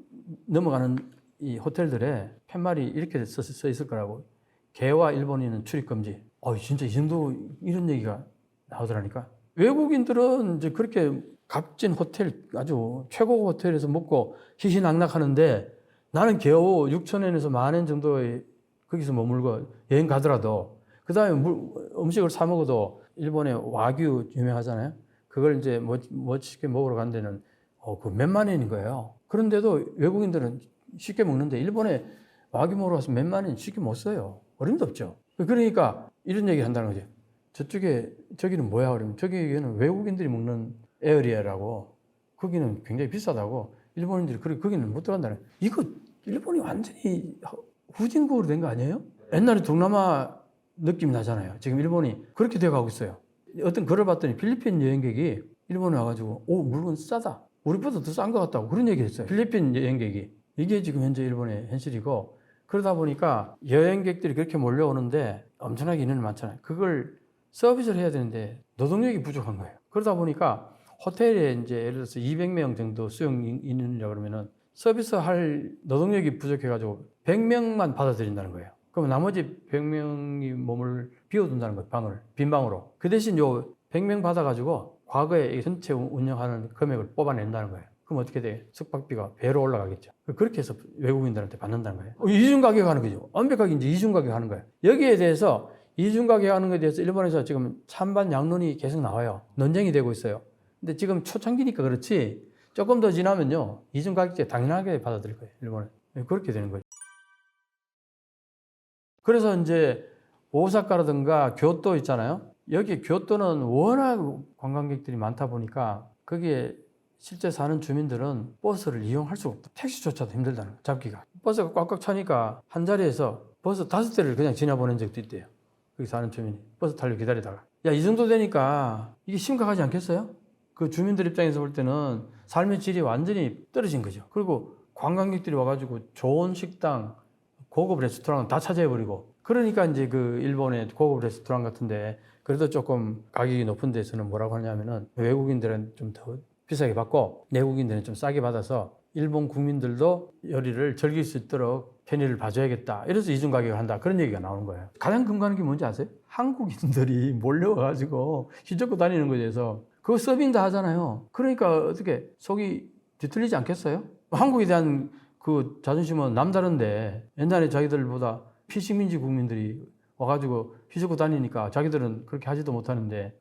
넘어가는 이 호텔들에 팻말이 이렇게 써 있을 거라고. 개와 일본인은 출입 금지. 진짜 이 정도 이런 얘기가 나오더라니까. 외국인들은 이제 그렇게 값진 호텔, 아주 최고 호텔에서 먹고 희희낙낙하는데 나는 겨우 6,000엔에서 10,000엔 정도의 거기서 머물고 여행 가더라도 그 다음에 음식을 사 먹어도 일본의 와규 유명하잖아요. 그걸 이제 멋있게 먹으러 간 데는 그 몇만 엔인 거예요. 그런데도 외국인들은 쉽게 먹는데 일본에 와규 먹으러 가서 몇만 엔 쉽게 못 써요. 어림도 없죠. 그러니까 이런 얘기 한다는 거죠. 저기는 뭐야? 그러면 저기는 외국인들이 먹는 에어리아라고 거기는 굉장히 비싸다고 일본인들이 거기는 못 들어간다는 거예요. 이거 일본이 완전히 후진국으로 된 거 아니에요? 옛날에 동남아 느낌이 나잖아요. 지금 일본이 그렇게 돼가고 있어요. 어떤 글을 봤더니 필리핀 여행객이 일본에 와가지고 물건 싸다. 우리보다 더 싼 것 같다고 그런 얘기를 했어요. 필리핀 여행객이. 이게 지금 현재 일본의 현실이고 그러다 보니까 여행객들이 그렇게 몰려오는데 엄청나게 인원이 많잖아요. 그걸 서비스를 해야 되는데 노동력이 부족한 거예요. 그러다 보니까 호텔에 이제 예를 들어서 200명 정도 수용 인원이라 그러면은 서비스 할 노동력이 부족해가지고 100명만 받아들인다는 거예요. 그럼 나머지 100명이 몸을 비워둔다는 거예요. 빈 방으로. 그 대신 요 100명 받아가지고 과거에 전체 운영하는 금액을 뽑아낸다는 거예요. 그럼 어떻게 돼? 숙박비가 배로 올라가겠죠. 그렇게 해서 외국인들한테 받는다는 거예요. 이중 가격 하는 거죠. 완벽하게 이제 이중 가격 하는 거예요. 여기에 대해서 이중 가격 하는 것에 대해서 일본에서 지금 찬반 양론이 계속 나와요. 논쟁이 되고 있어요. 근데 지금 초창기니까 그렇지 조금 더 지나면요. 이중 가격제 당연하게 받아들일 거예요. 일본은. 그렇게 되는 거죠. 그래서 이제 오사카라든가 교토 있잖아요. 여기 교토는 워낙 관광객들이 많다 보니까 거기에 실제 사는 주민들은 버스를 이용할 수가 없다. 택시조차도 힘들다는 거예요. 잡기가. 버스가 꽉꽉 차니까 한 자리에서 버스 5대를 그냥 지나보낸 적도 있대요. 거기 사는 주민이. 버스 타려고 기다리다가. 이 정도 되니까 이게 심각하지 않겠어요? 그 주민들 입장에서 볼 때는 삶의 질이 완전히 떨어진 거죠. 그리고 관광객들이 와가지고 좋은 식당, 고급 레스토랑은 다 차지해버리고 그러니까 이제 그 일본의 고급 레스토랑 같은데 그래도 조금 가격이 높은 데서는 뭐라고 하냐면은 외국인들은 좀 더 비싸게 받고 내국인들은 좀 싸게 받아서 일본 국민들도 요리를 즐길 수 있도록 편의를 봐줘야겠다. 이래서 이중 가격을 한다. 그런 얘기가 나오는 거예요. 가장 근거하는 게 뭔지 아세요? 한국인들이 몰려와가지고 휘젓고 다니는 거에 대해서 그거 서빙 다 하잖아요. 그러니까 어떻게 속이 뒤틀리지 않겠어요? 한국에 대한 그 자존심은 남다른데 옛날에 자기들보다 피식민지 국민들이 와가지고 휘젓고 다니니까 자기들은 그렇게 하지도 못하는데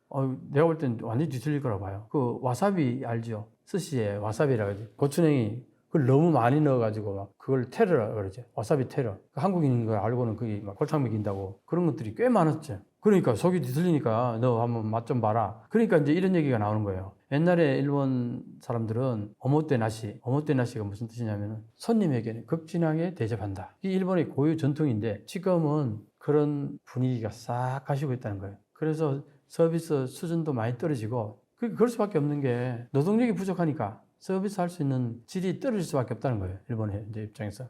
내가 볼 땐 완전히 뒤틀릴 거라고 봐요. 그 와사비 알죠? 스시에 와사비라고 하지. 고추냉이 그걸 너무 많이 넣어가지고 막 그걸 테러라 그러죠. 와사비 테러. 한국인인 걸 알고는 그게 막 골탕 먹인다고 그런 것들이 꽤 많았죠. 그러니까 속이 뒤틀리니까 너 한번 맛 좀 봐라. 그러니까 이제 이런 얘기가 나오는 거예요. 옛날에 일본 사람들은 오모테나시가 무슨 뜻이냐면 손님에게는 극진하게 대접한다. 이게 일본의 고유 전통인데 지금은 그런 분위기가 싹 가시고 있다는 거예요. 그래서 서비스 수준도 많이 떨어지고 그럴 수밖에 없는 게 노동력이 부족하니까 서비스 할 수 있는 질이 떨어질 수밖에 없다는 거예요. 일본의 이제 입장에서.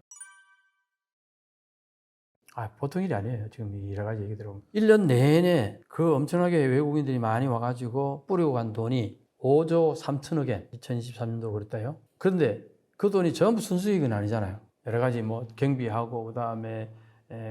보통 일이 아니에요. 지금 여러 가지 얘기 들어보면. 1년 내내 그 엄청나게 외국인들이 많이 와가지고 뿌리고 간 돈이 5조 3천억엔 2023년도 그랬다요. 그런데 그 돈이 전부 순수익은 아니잖아요. 여러 가지 뭐 경비하고 그다음에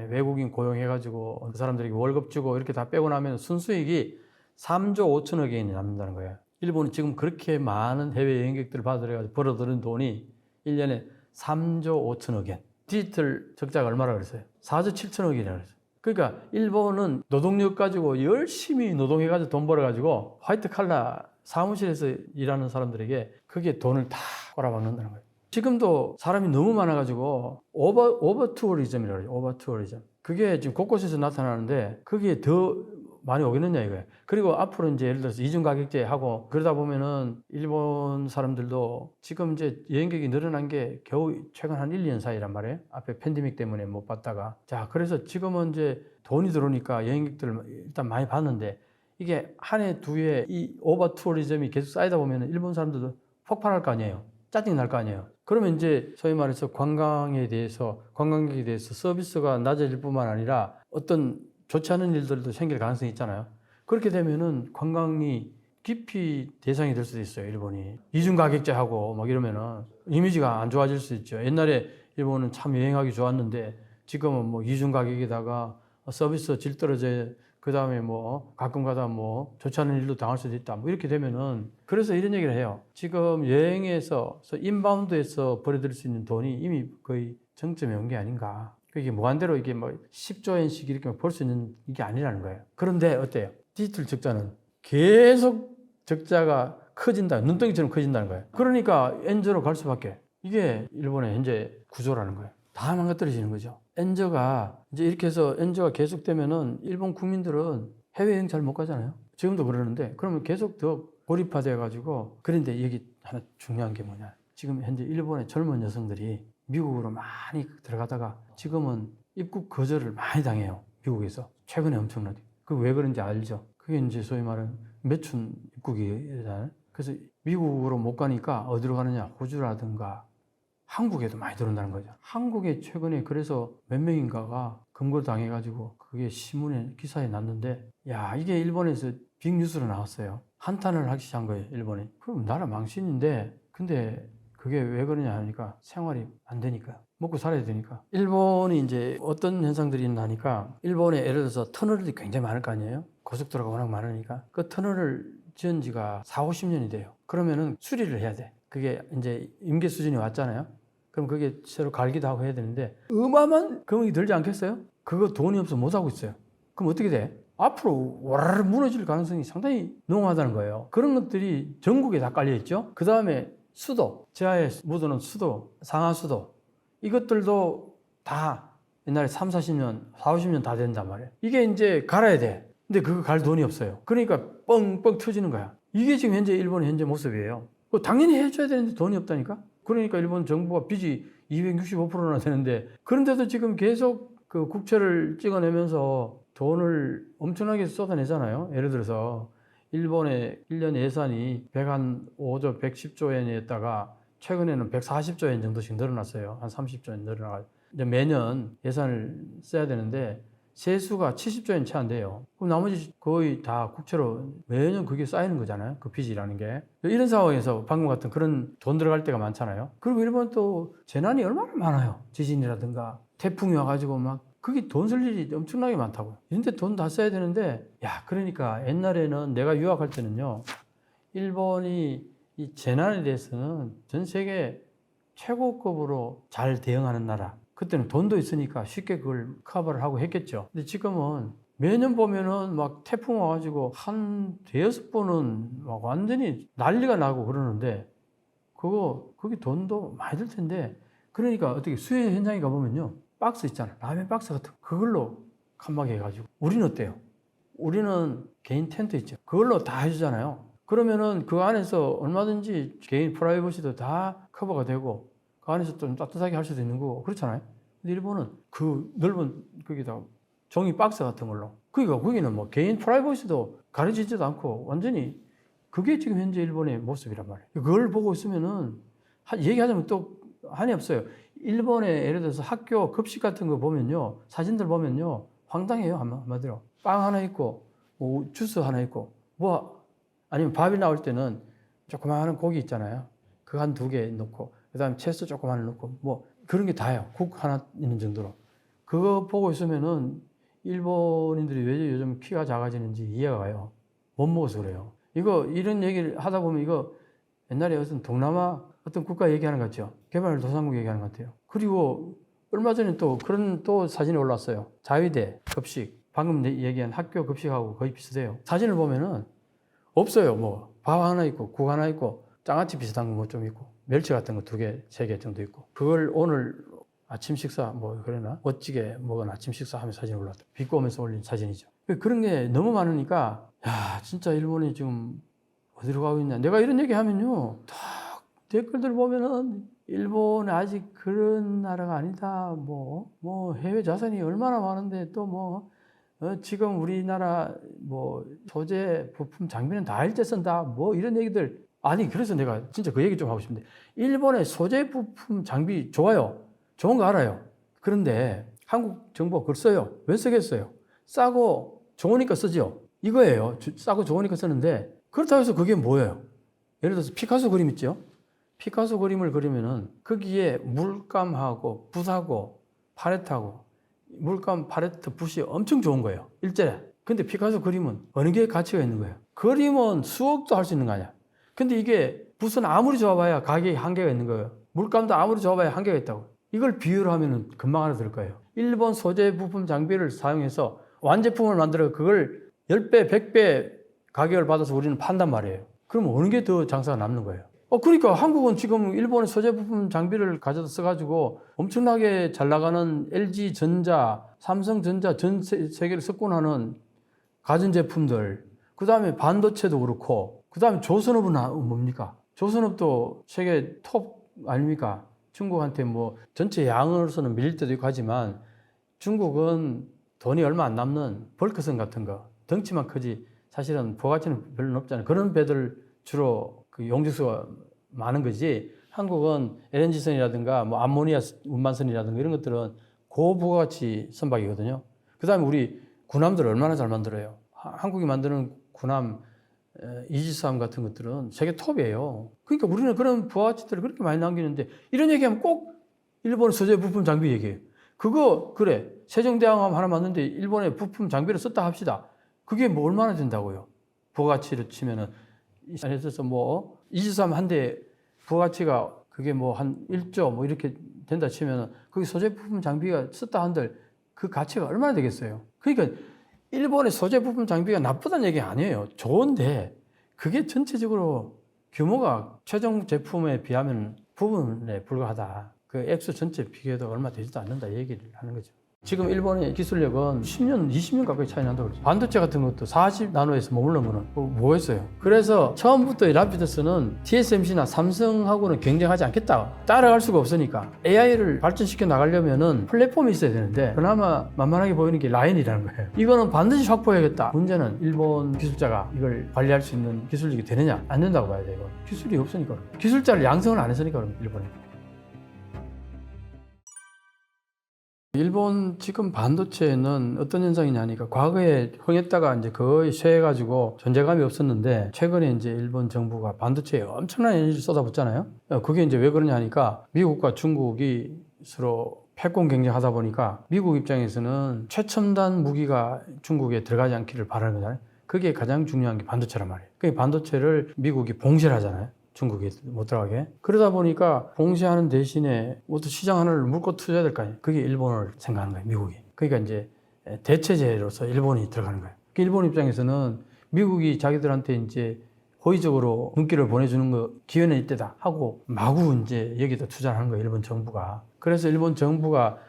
외국인 고용해가지고 그 사람들에게 월급 주고 이렇게 다 빼고 나면 순수익이 3조 5천억 엔이 남는다는 거예요. 일본은 지금 그렇게 많은 해외 여행객들을 받아들여가지고 벌어들인 돈이 1년에 3조 5천억 엔. 디지털 적자가 얼마라 그랬어요? 4조 7천억 엔이라고 그랬어요. 그러니까 일본은 노동력 가지고 열심히 노동해가지고 돈 벌어가지고 화이트 칼라 사무실에서 일하는 사람들에게 그게 돈을 다 꼬라박는다는 거예요. 지금도 사람이 너무 많아가지고 오버 투어리즘이라고 그래요. 오버 투어리즘. 그게 지금 곳곳에서 나타나는데 그게 더 많이 오겠느냐 이거예요. 그리고 앞으로 이제 예를 들어서 이중 가격제 하고 그러다 보면은 일본 사람들도 지금 이제 여행객이 늘어난 게 겨우 최근 한 1, 2년 사이란 말이에요. 앞에 팬데믹 때문에 못 봤다가. 자, 그래서 지금은 이제 돈이 들어오니까 여행객들 일단 많이 봤는데 이게 한 해, 두 해 이 오버 투어리즘이 계속 쌓이다 보면은 일본 사람들도 폭발할 거 아니에요. 짜증 날 거 아니에요. 그러면 이제 소위 말해서 관광에 대해서, 관광객에 대해서 서비스가 낮아질 뿐만 아니라 어떤 좋지 않은 일들도 생길 가능성이 있잖아요. 그렇게 되면은 관광이 기피 대상이 될 수도 있어요, 일본이. 이중 가격제하고 막 이러면은 이미지가 안 좋아질 수 있죠. 옛날에 일본은 참 여행하기 좋았는데 지금은 뭐 이중 가격에다가 서비스 질 떨어져, 그 다음에 뭐 가끔 가다 뭐 좋지 않은 일도 당할 수도 있다. 뭐 이렇게 되면은 그래서 이런 얘기를 해요. 지금 여행에서 인바운드에서 벌어들일 수 있는 돈이 이미 거의 정점에 온 게 아닌가. 이게 무한대로 이게 뭐 10조 엔씩 이렇게 벌 수 있는 이게 아니라는 거예요. 그런데 어때요? 디지털 적자는 계속 적자가 커진다. 눈덩이처럼 커진다는 거예요. 그러니까 엔저로 갈 수밖에. 이게 일본의 현재 구조라는 거예요. 다 망가뜨려지는 거죠. 엔저가 이제 이렇게 해서 엔저가 계속되면은 일본 국민들은 해외여행 잘 못 가잖아요. 지금도 그러는데 그러면 계속 더 고립화돼 가지고 그런데 여기 하나 중요한 게 뭐냐. 지금 현재 일본의 젊은 여성들이 미국으로 많이 들어가다가 지금은 입국 거절을 많이 당해요. 미국에서. 최근에 엄청나게. 그 왜 그런지 알죠? 그게 이제 소위 말하는 매춘 입국이잖아요. 그래서 미국으로 못 가니까 어디로 가느냐? 호주라든가 한국에도 많이 들어온다는 거죠. 한국에 최근에 그래서 몇 명인가가 검거당해가지고 그게 신문에 기사에 났는데 야 이게 일본에서 빅뉴스로 나왔어요. 한탄을 하기 시작한 거예요. 일본이. 그럼 나라 망신인데 근데 그게 왜 그러냐 하니까 생활이 안 되니까 먹고 살아야 되니까 일본이 이제 어떤 현상들이 있나니까 일본에 예를 들어서 터널이 굉장히 많을 거 아니에요. 고속도로가 워낙 많으니까 그 터널을 지은 지가 4, 50년이 돼요. 그러면은 수리를 해야 돼. 그게 이제 임계 수준이 왔잖아요. 그럼 그게 새로 갈기도 하고 해야 되는데 어마어마한 금액이 들지 않겠어요? 그거 돈이 없어 못 하고 있어요. 그럼 어떻게 돼? 앞으로 와르르 무너질 가능성이 상당히 농후하다는 거예요. 그런 것들이 전국에 다 깔려 있죠. 그 다음에 수도, 지하에 묻어놓은 수도, 상하수도 이것들도 다 옛날에 3, 40년, 4, 50년 다 된단 말이에요. 이게 이제 갈아야 돼. 근데 그거 갈 돈이 없어요. 그러니까 뻥뻥 터지는 거야. 이게 지금 현재 일본의 현재 모습이에요. 당연히 해줘야 되는데 돈이 없다니까? 그러니까 일본 정부가 빚이 265%나 되는데 그런데도 지금 계속 그 국채를 찍어내면서 돈을 엄청나게 쏟아내잖아요. 예를 들어서 일본의 1년 예산이 105조, 110조 엔이었다가 최근에는 140조 엔 정도씩 늘어났어요. 한 30조 엔 늘어나가지고. 이제 매년 예산을 써야 되는데 세수가 70조 엔 채 안 돼요. 그럼 나머지 거의 다 국채로 매년 그게 쌓이는 거잖아요. 그 빚이라는 게. 이런 상황에서 방금 같은 그런 돈 들어갈 때가 많잖아요. 그리고 일본 또 재난이 얼마나 많아요. 지진이라든가 태풍이 와가지고 막 그게 돈 쓸 일이 엄청나게 많다고. 이런데 돈 다 써야 되는데 야 그러니까 옛날에는 내가 유학할 때는요. 일본이 이 재난에 대해서는 전 세계 최고급으로 잘 대응하는 나라. 그때는 돈도 있으니까 쉽게 그걸 커버를 하고 했겠죠. 근데 지금은 매년 보면은 막 태풍 와가지고 한 대여섯 번은 막 완전히 난리가 나고 그러는데 그게 돈도 많이 들 텐데 그러니까 어떻게 수해 현장에 가보면요. 박스 있잖아. 라면 박스 같은 거. 그걸로 칸막이 해가지고. 우리는 어때요? 우리는 개인 텐트 있죠. 그걸로 다 해주잖아요. 그러면은 그 안에서 얼마든지 개인 프라이버시도 다 커버가 되고 그 안에서 좀 따뜻하게 할 수도 있는 거고 그렇잖아요. 근데 일본은 그 넓은 거기다 종이 박스 같은 걸로 그러니까 거기는 뭐 개인 프라이버시도 가려지지도 않고 완전히 그게 지금 현재 일본의 모습이란 말이에요. 그걸 보고 있으면은 얘기하자면 또 한이 없어요. 일본의 예를 들어서 학교 급식 같은 거 보면요. 사진들 보면요. 황당해요. 한마디로. 빵 하나 있고 뭐 주스 하나 있고 뭐 아니면 밥이 나올 때는 조그마한 고기 있잖아요. 그거 한 2개 넣고 그 다음에 채소 조금 하나 넣고 뭐 그런 게 다예요. 국 하나 있는 정도로. 그거 보고 있으면은 일본인들이 왜 요즘 키가 작아지는지 이해가 가요. 못 먹어서 그래요. 이런 얘기를 하다 보면 이거 옛날에 어떤 동남아 어떤 국가 얘기하는 것 같죠. 개발도상국 얘기하는 것 같아요. 그리고 얼마 전에 또 그런 또 사진이 올랐어요. 자위대 급식, 방금 얘기한 학교 급식하고 거의 비슷해요. 사진을 보면은 없어요. 뭐 밥 하나 있고 국 하나 있고 장아찌 비슷한 거 뭐 좀 있고 멸치 같은 거 2개, 3개 정도 있고 그걸 오늘 아침 식사 뭐 그러나 멋지게 먹은 아침 식사 하면 사진 올랐다. 비꼬 오면서 올린 사진이죠. 그런 게 너무 많으니까 야 진짜 일본이 지금 어디로 가고 있냐. 내가 이런 얘기 하면요 딱 댓글들 보면은 일본이 아직 그런 나라가 아니다. 뭐 해외 자산이 얼마나 많은데 또 지금 우리나라 소재 부품 장비는 다 일제 쓴다. 뭐 이런 얘기들. 아니 그래서 내가 진짜 그 얘기 좀 하고 싶은데 일본의 소재 부품 장비 좋아요. 좋은 거 알아요. 그런데 한국 정부가 그걸 써요. 왜 쓰겠어요? 싸고 좋으니까 쓰죠. 이거예요. 싸고 좋으니까 쓰는데 그렇다고 해서 그게 뭐예요? 예를 들어서 피카소 그림 있죠? 피카소 그림을 그리면은 거기에 물감하고 붓하고 팔레트하고 물감, 팔레트, 붓이 엄청 좋은 거예요. 일제에. 근데 피카소 그림은 어느 게 가치가 있는 거예요? 그림은 수억도 할 수 있는 거 아니야. 근데 이게 붓은 아무리 좋아봐야 가격이 한계가 있는 거예요. 물감도 아무리 좋아봐야 한계가 있다고. 이걸 비유를 하면은 금방 알아들 거예요. 일본 소재 부품 장비를 사용해서 완제품을 만들어 그걸 10배, 100배 가격을 받아서 우리는 판단 말이에요. 그럼 어느 게 더 장사가 남는 거예요? 그러니까 한국은 지금 일본의 소재 부품 장비를 가져다 써가지고 엄청나게 잘 나가는 LG전자, 삼성전자 전 세계를 석권하는 가전제품들, 그 다음에 반도체도 그렇고, 그 다음에 조선업은 뭡니까? 조선업도 세계 톱 아닙니까? 중국한테 전체 양으로서는 밀릴 때도 있고 하지만 중국은 돈이 얼마 안 남는 벌크선 같은 거, 덩치만 크지 사실은 부가가치는 별로 없잖아요. 그런 배들 주로 그 용적수가 많은 거지. 한국은 LNG선이라든가 암모니아 운반선이라든가 이런 것들은 고부가가치 선박이거든요. 그 다음에 우리 군함들 얼마나 잘 만들어요. 한국이 만드는 군함 이지스함 같은 것들은 세계 톱이에요. 그러니까 우리는 그런 부가가치들을 그렇게 많이 남기는데 이런 얘기하면 꼭 일본의 소재 부품 장비 얘기해요. 그거 그래 세종대왕함 하나 만드는데 일본의 부품 장비를 썼다 합시다. 그게 얼마나 된다고요? 부가가치를 치면은 예를 들어서 이지스함 한 대 부가가치가 그게 한 1조 이렇게 된다 치면은 거기 소재 부품 장비가 썼다 한들 그 가치가 얼마나 되겠어요? 그러니까 일본의 소재 부품 장비가 나쁘다는 얘기 아니에요. 좋은데 그게 전체적으로 규모가 최종 제품에 비하면 부분에 불과하다. 그 액수 전체 비교해도 얼마 되지도 않는다 얘기를 하는 거죠. 지금 일본의 기술력은 10년, 20년 가까이 차이 난다고 그러죠. 반도체 같은 것도 40나노에서 머무른 거는 뭐였어요? 그래서 처음부터 라피더스는 TSMC나 삼성하고는 경쟁하지 않겠다. 따라갈 수가 없으니까. AI를 발전시켜 나가려면은 플랫폼이 있어야 되는데 그나마 만만하게 보이는 게 라인이라는 거예요. 이거는 반드시 확보해야겠다. 문제는 일본 기술자가 이걸 관리할 수 있는 기술력이 되느냐? 안 된다고 봐야 돼요. 기술이 없으니까. 기술자를 양성을 안 했으니까 일본에. 일본 지금 반도체는 어떤 현상이냐니까 과거에 흥했다가 이제 거의 쇠해가지고 존재감이 없었는데 최근에 이제 일본 정부가 반도체에 엄청난 에너지를 쏟아붓잖아요. 그게 이제 왜 그러냐 하니까 미국과 중국이 서로 패권 경쟁하다 보니까 미국 입장에서는 최첨단 무기가 중국에 들어가지 않기를 바라는 거잖아요. 그게 가장 중요한 게 반도체란 말이에요. 그 반도체를 미국이 봉쇄를 하잖아요. 중국에 못 들어가게. 그러다 보니까 봉쇄하는 대신에 어떤 시장 하나를 물고 투자해야 될 거 아니에요. 그게 일본을 생각하는 거예요, 미국이. 그러니까 이제 대체제로서 일본이 들어가는 거예요. 일본 입장에서는 미국이 자기들한테 이제 호의적으로 눈길을 보내주는 거 기회는 이때다 하고 마구 이제 여기다 투자를 하는 거예요, 일본 정부가. 그래서 일본 정부가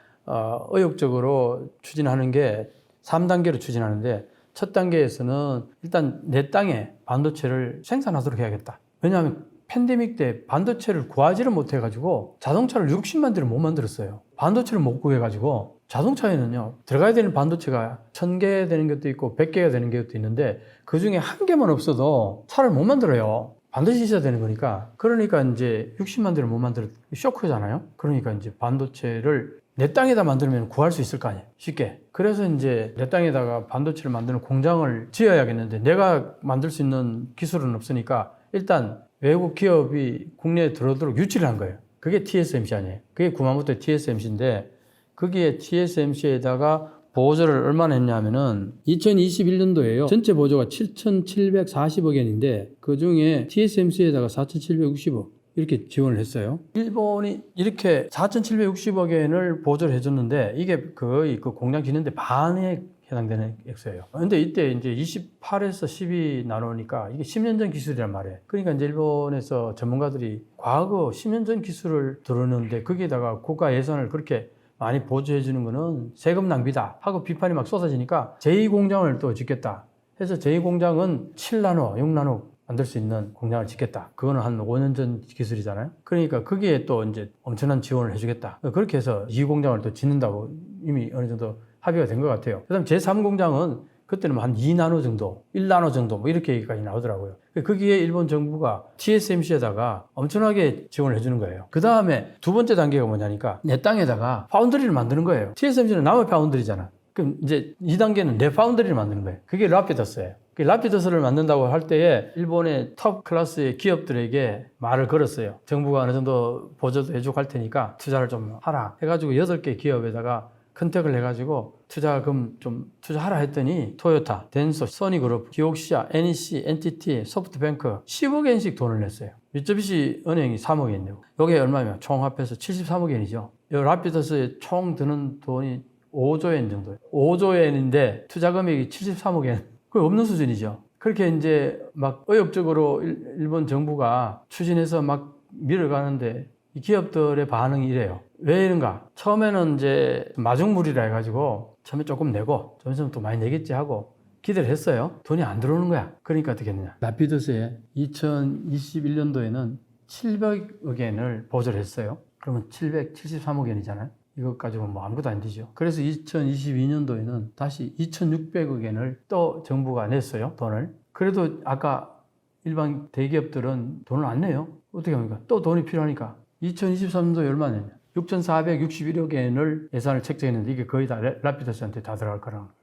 의욕적으로 추진하는 게 3단계로 추진하는데 첫 단계에서는 일단 내 땅에 반도체를 생산하도록 해야겠다. 왜냐하면 팬데믹 때 반도체를 구하지를 못해가지고 자동차를 60만 대를 못 만들었어요. 반도체를 못 구해가지고 자동차에는요 들어가야 되는 반도체가 1000개 되는 것도 있고 100개가 되는 것도 있는데 그 중에 한 개만 없어도 차를 못 만들어요. 반드시 있어야 되는 거니까. 그러니까 이제 60만 대를 못 만들어 쇼크잖아요. 그러니까 이제 반도체를 내 땅에다 만들면 구할 수 있을 거 아니에요. 쉽게. 그래서 이제 내 땅에다가 반도체를 만드는 공장을 지어야겠는데 내가 만들 수 있는 기술은 없으니까 일단 외국 기업이 국내에 들어오도록 유치를 한 거예요. 그게 TSMC 아니에요. 그게 구마모토의 TSMC인데 거기에 TSMC에다가 보조를 얼마나 했냐면은 2021년도에요. 전체 보조가 7,740억 엔인데 그 중에 TSMC에다가 4,760억. 이렇게 지원을 했어요. 일본이 이렇게 4,760억엔을 보조를 해줬는데 이게 거의 그 공장 짓는데 반에 해당되는 액수예요. 근데 이때 이제 28에서 10이 나누니까 이게 10년 전 기술이란 말이에요. 그러니까 이제 일본에서 전문가들이 과거 10년 전 기술을 들었는데 거기에다가 국가 예산을 그렇게 많이 보조해 주는 거는 세금 낭비다 하고 비판이 막 쏟아지니까 제2공장을 또 짓겠다 해서 제2공장은 7나노, 6나노 만들 수 있는 공장을 짓겠다. 그거는 한 5년 전 기술이잖아요. 그러니까 거기에 또 이제 엄청난 지원을 해주겠다. 그렇게 해서 2공장을 또 짓는다고 이미 어느 정도 합의가 된 것 같아요. 그다음 제3공장은 그때는 한 2나노 정도, 1나노 정도 뭐 이렇게 얘기까지 나오더라고요. 거기에 일본 정부가 TSMC에다가 엄청나게 지원을 해주는 거예요. 그 다음에 두 번째 단계가 뭐냐니까 내 땅에다가 파운드리를 만드는 거예요. TSMC는 남의 파운드리잖아. 그럼 이제 2단계는 내 파운드리를 만드는 거예요. 그게 라피더스예요. 라피더스를 만든다고 할 때에 일본의 톱 클래스의 기업들에게 말을 걸었어요. 정부가 어느 정도 보조도 해주고 할 테니까 투자를 좀 하라 해가지고 8개 기업에다가 컨택을 해가지고 투자금 좀 투자하라 했더니 토요타, 덴소, 소니그룹, 기옥시아, NEC, NTT, 소프트뱅크 10억엔씩 돈을 냈어요. 미쯔비시 은행이 3억엔 내고 이게 얼마면 총 합해서 73억엔이죠. 이 라피더스에 총 드는 돈이 5조엔 정도예요. 5조엔인데 투자 금액이 73억엔. 그게 없는 수준이죠. 그렇게 이제 막 의욕적으로 일본 정부가 추진해서 막 밀어가는데 이 기업들의 반응이 이래요. 왜 이런가? 처음에는 이제 마중물이라 해가지고 처음에 조금 내고 좀 있으면 또 많이 내겠지 하고 기대를 했어요. 돈이 안 들어오는 거야. 그러니까 어떻게 했느냐? 라피더스에 2021년도에는 700억엔을 보조를 했어요. 그러면 773억엔이잖아요. 이것 가지고 뭐 아무것도 안 되죠. 그래서 2022년도에는 다시 2,600억엔을 또 정부가 냈어요. 돈을. 그래도 아까 일반 대기업들은 돈을 안 내요. 어떻게 합니까? 또 돈이 필요하니까. 2023년도에 얼마 냈냐? 6,461억엔을 예산을 책정했는데 이게 거의 다 라피더스한테 다 들어갈 거라는 거예요.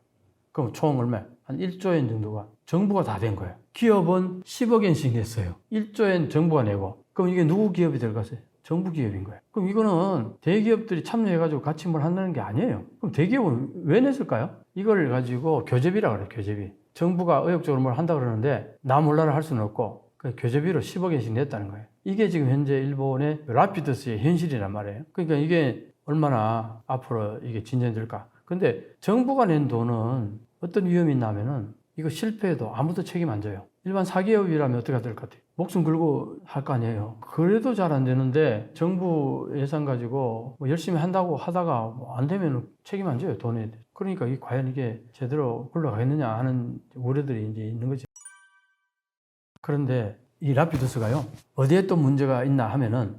그럼 총 얼마? 한 1조엔 정도가 정부가 다 된 거예요. 기업은 10억엔씩 냈어요. 1조엔 정부가 내고. 그럼 이게 누구 기업이 들어갔어요? 정부 기업인 거예요. 그럼 이거는 대기업들이 참여해가지고 같이 뭘 한다는 게 아니에요. 그럼 대기업은 왜 냈을까요? 이걸 가지고 교재비라고 그래요, 교재비. 정부가 의욕적으로 뭘 한다 그러는데 나 몰라라 할 수는 없고 그 교재비로 10억엔씩 냈다는 거예요. 이게 지금 현재 일본의 라피더스의 현실이란 말이에요. 그러니까 이게 얼마나 앞으로 이게 진전될까. 근데 정부가 낸 돈은 어떤 위험이 있냐면은 이거 실패해도 아무도 책임 안 져요. 일반 사기업이라면 어떻게 될 것 같아요? 목숨 걸고 할 거 아니에요. 그래도 잘 안 되는데 정부 예산 가지고 뭐 열심히 한다고 하다가 뭐 안 되면 책임 안 져요, 돈에. 그러니까 과연 이게 제대로 굴러가겠느냐 하는 우려들이 이제 있는 거죠. 그런데 이 라피더스가요, 어디에 또 문제가 있나 하면은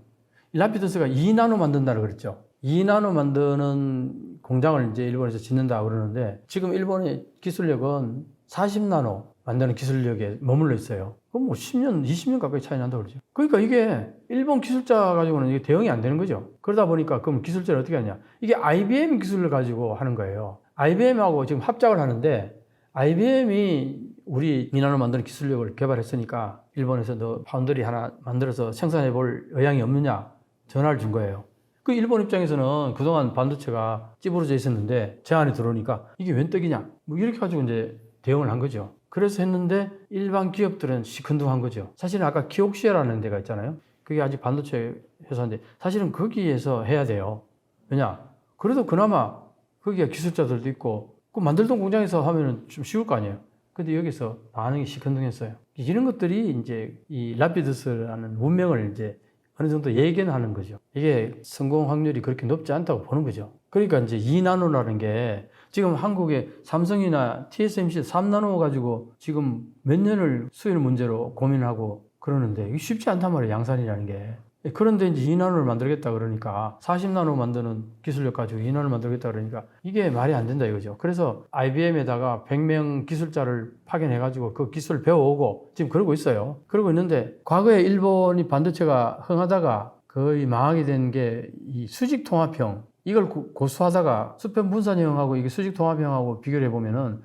이 라피더스가 2나노 만든다고 그랬죠. 2나노 만드는 공장을 이제 일본에서 짓는다 그러는데 지금 일본의 기술력은 40나노 만드는 기술력에 머물러 있어요. 그럼 뭐 10년, 20년 가까이 차이 난다고 그러죠. 그러니까 이게 일본 기술자 가지고는 이게 대응이 안 되는 거죠. 그러다 보니까 그럼 기술자를 어떻게 하냐. 이게 IBM 기술을 가지고 하는 거예요. IBM하고 지금 합작을 하는데 IBM이 우리 2나노 만드는 기술력을 개발했으니까 일본에서 너 파운드리 하나 만들어서 생산해 볼 의향이 없느냐 전화를 준 거예요. 그 일본 입장에서는 그동안 반도체가 찌부러져 있었는데 제안이 들어오니까 이게 웬 떡이냐 뭐 이렇게 가지고 이제 대응을 한 거죠. 그래서 했는데 일반 기업들은 시큰둥한 거죠. 사실은 아까 키옥시아라는 데가 있잖아요. 그게 아직 반도체 회사인데 사실은 거기에서 해야 돼요. 왜냐? 그래도 그나마 거기가 기술자들도 있고 그 만들던 공장에서 하면은 좀 쉬울 거 아니에요. 근데 여기서 반응이 시큰둥했어요. 이런 것들이 이제 이 라피더스라는 문명을 이제 어느 정도 예견하는 거죠. 이게 성공 확률이 그렇게 높지 않다고 보는 거죠. 그러니까 이제 2나노라는 게 지금 한국의 삼성이나 TSMC 3나노 가지고 지금 몇 년을 수율 문제로 고민하고 그러는데 이게 쉽지 않단 말이에요. 양산이라는 게. 그런데 이제 2나노를 만들겠다 그러니까 40나노 만드는 기술력 가지고 2나노를 만들겠다 그러니까 이게 말이 안 된다 이거죠. 그래서 IBM에다가 100명 기술자를 파견해가지고 그 기술을 배워오고 지금 그러고 있어요. 그러고 있는데 과거에 일본이 반도체가 흥하다가 거의 망하게 된 게 이 수직 통합형 이걸 고수하다가 수평 분산형하고 이게 수직 통합형하고 비교를 해보면은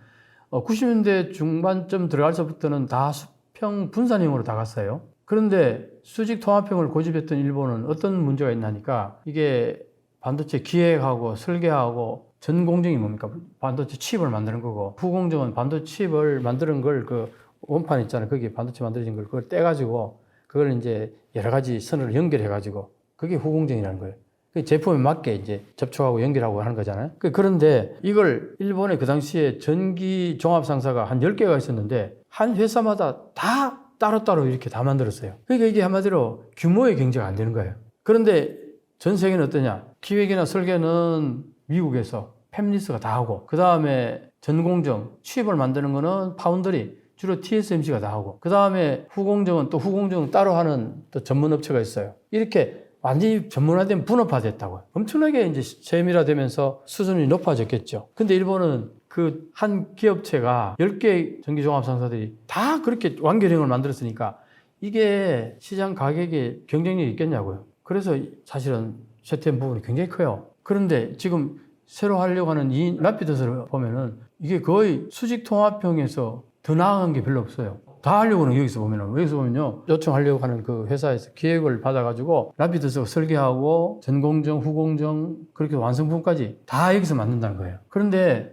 90년대 중반쯤 들어갈서부터는 다 수평 분산형으로 다 갔어요. 그런데 수직 통합형을 고집했던 일본은 어떤 문제가 있나니까 이게 반도체 기획하고 설계하고 전 공정이 뭡니까? 반도체 칩을 만드는 거고 후 공정은 반도체 칩을 만드는 걸 그 원판 있잖아요. 거기에 반도체 만들어진 걸 그걸 떼가지고 그걸 이제 여러 가지 선을 연결해가지고 그게 후공정이라는 거예요. 그 제품에 맞게 이제 접촉하고 연결하고 하는 거잖아요. 그런데 이걸 일본에 그 당시에 전기 종합상사가 한 10개가 있었는데 한 회사마다 다 따로따로 이렇게 다 만들었어요. 그러니까 이게 한마디로 규모의 경제가 안 되는 거예요. 그런데 전 세계는 어떠냐? 기획이나 설계는 미국에서 팹리스가 다 하고, 그 다음에 전공정, 칩을 만드는 거는 파운드리, 주로 TSMC가 다 하고, 그 다음에 후공정은 또 후공정 따로 하는 또 전문 업체가 있어요. 이렇게 완전히 전문화된 분업화됐다고요. 엄청나게 이제 세밀화되면서 수준이 높아졌겠죠. 근데 일본은 그 한 기업체가 10개 전기종합상사들이 다 그렇게 완결형을 만들었으니까 이게 시장 가격에 경쟁력이 있겠냐고요. 그래서 사실은 쇠퇴한 부분이 굉장히 커요. 그런데 지금 새로 하려고 하는 이 라피더스를 보면은 이게 거의 수직 통합형에서 더 나아간 게 별로 없어요. 다 하려고는 여기서 보면요. 요청하려고 하는 그 회사에서 기획을 받아가지고 라피더스가 설계하고 전공정, 후공정 그렇게 완성품까지 다 여기서 만든다는 거예요. 그런데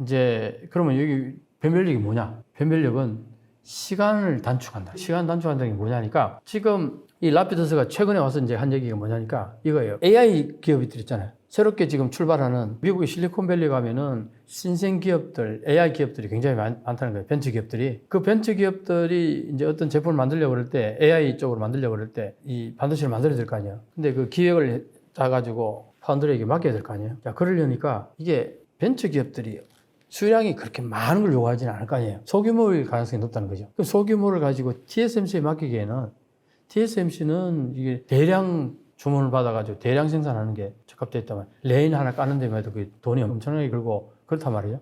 이제 그러면 여기 변별력이 뭐냐? 변별력은 시간을 단축한다. 시간 단축한다는 게 뭐냐니까 지금 이 라피더스가 최근에 와서 이제 한 얘기가 뭐냐니까 이거예요. AI 기업들 있잖아요. 새롭게 지금 출발하는 미국의 실리콘밸리 가면은 신생 기업들, AI 기업들이 굉장히 많다는 거예요. 벤처 기업들이. 그 벤처 기업들이 이제 어떤 제품을 만들려고 그럴 때, AI 쪽으로 만들려고 그럴 때, 이 반도체를 만들어야 될 거 아니에요. 근데 그 기획을 짜가지고 파운드리에게 맡겨야 될 거 아니에요. 자, 그러려니까 이게 벤처 기업들이 수량이 그렇게 많은 걸 요구하지는 않을 거 아니에요. 소규모일 가능성이 높다는 거죠. 그 소규모를 가지고 TSMC에 맡기기에는 TSMC는 이게 대량 주문을 받아가지고 대량 생산하는 게 적합되어 있다면 레인 하나 까는 데만 해도 그 돈이 엄청나게 들고 그렇단 말이에요.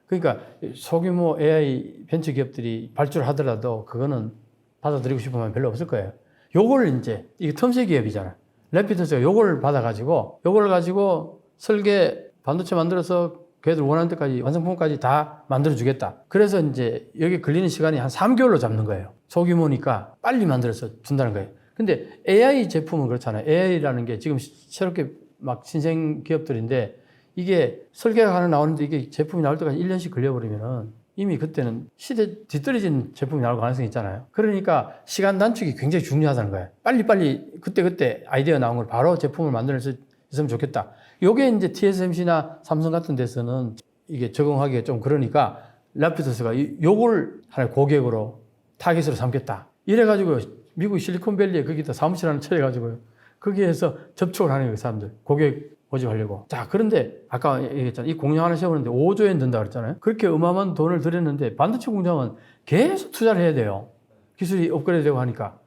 그러니까 소규모 AI 벤처 기업들이 발주를 하더라도 그거는 받아들이고 싶은 마음이 별로 없을 거예요. 요걸 이제 이게 틈새 기업이잖아요. 래피더스가 요걸 받아가지고 요걸 가지고 설계 반도체 만들어서 걔들 원하는 데까지 완성품까지 다 만들어주겠다. 그래서 이제 여기 걸리는 시간이 한 3개월로 잡는 거예요. 소규모니까 빨리 만들어서 준다는 거예요. 근데 AI 제품은 그렇잖아요. AI라는 게 지금 새롭게 막 신생 기업들인데 이게 설계가 하나 나오는데 이게 제품이 나올 때까지 1년씩 걸려버리면은 이미 그때는 시대 뒤떨어진 제품이 나올 가능성이 있잖아요. 그러니까 시간 단축이 굉장히 중요하다는 거예요. 빨리빨리 그때 아이디어 나온 걸 바로 제품을 만들 수 있으면 좋겠다. 요게 이제 TSMC나 삼성 같은 데서는 이게 적응하기가 좀 그러니까 라피더스가 요걸 하나의 고객으로 타깃으로 삼겠다. 이래가지고 미국 실리콘밸리에 거기다 사무실 하나 차려가지고요. 거기에서 접촉을 하는 거예요, 사람들. 고객 모집하려고. 자, 그런데 아까 얘기했잖아요. 이 공장 하나 세우는데 5조 엔 든다 그랬잖아요. 그렇게 어마어마한 돈을 들였는데 반도체 공장은 계속 투자를 해야 돼요. 기술이 업그레이드 되고 하니까.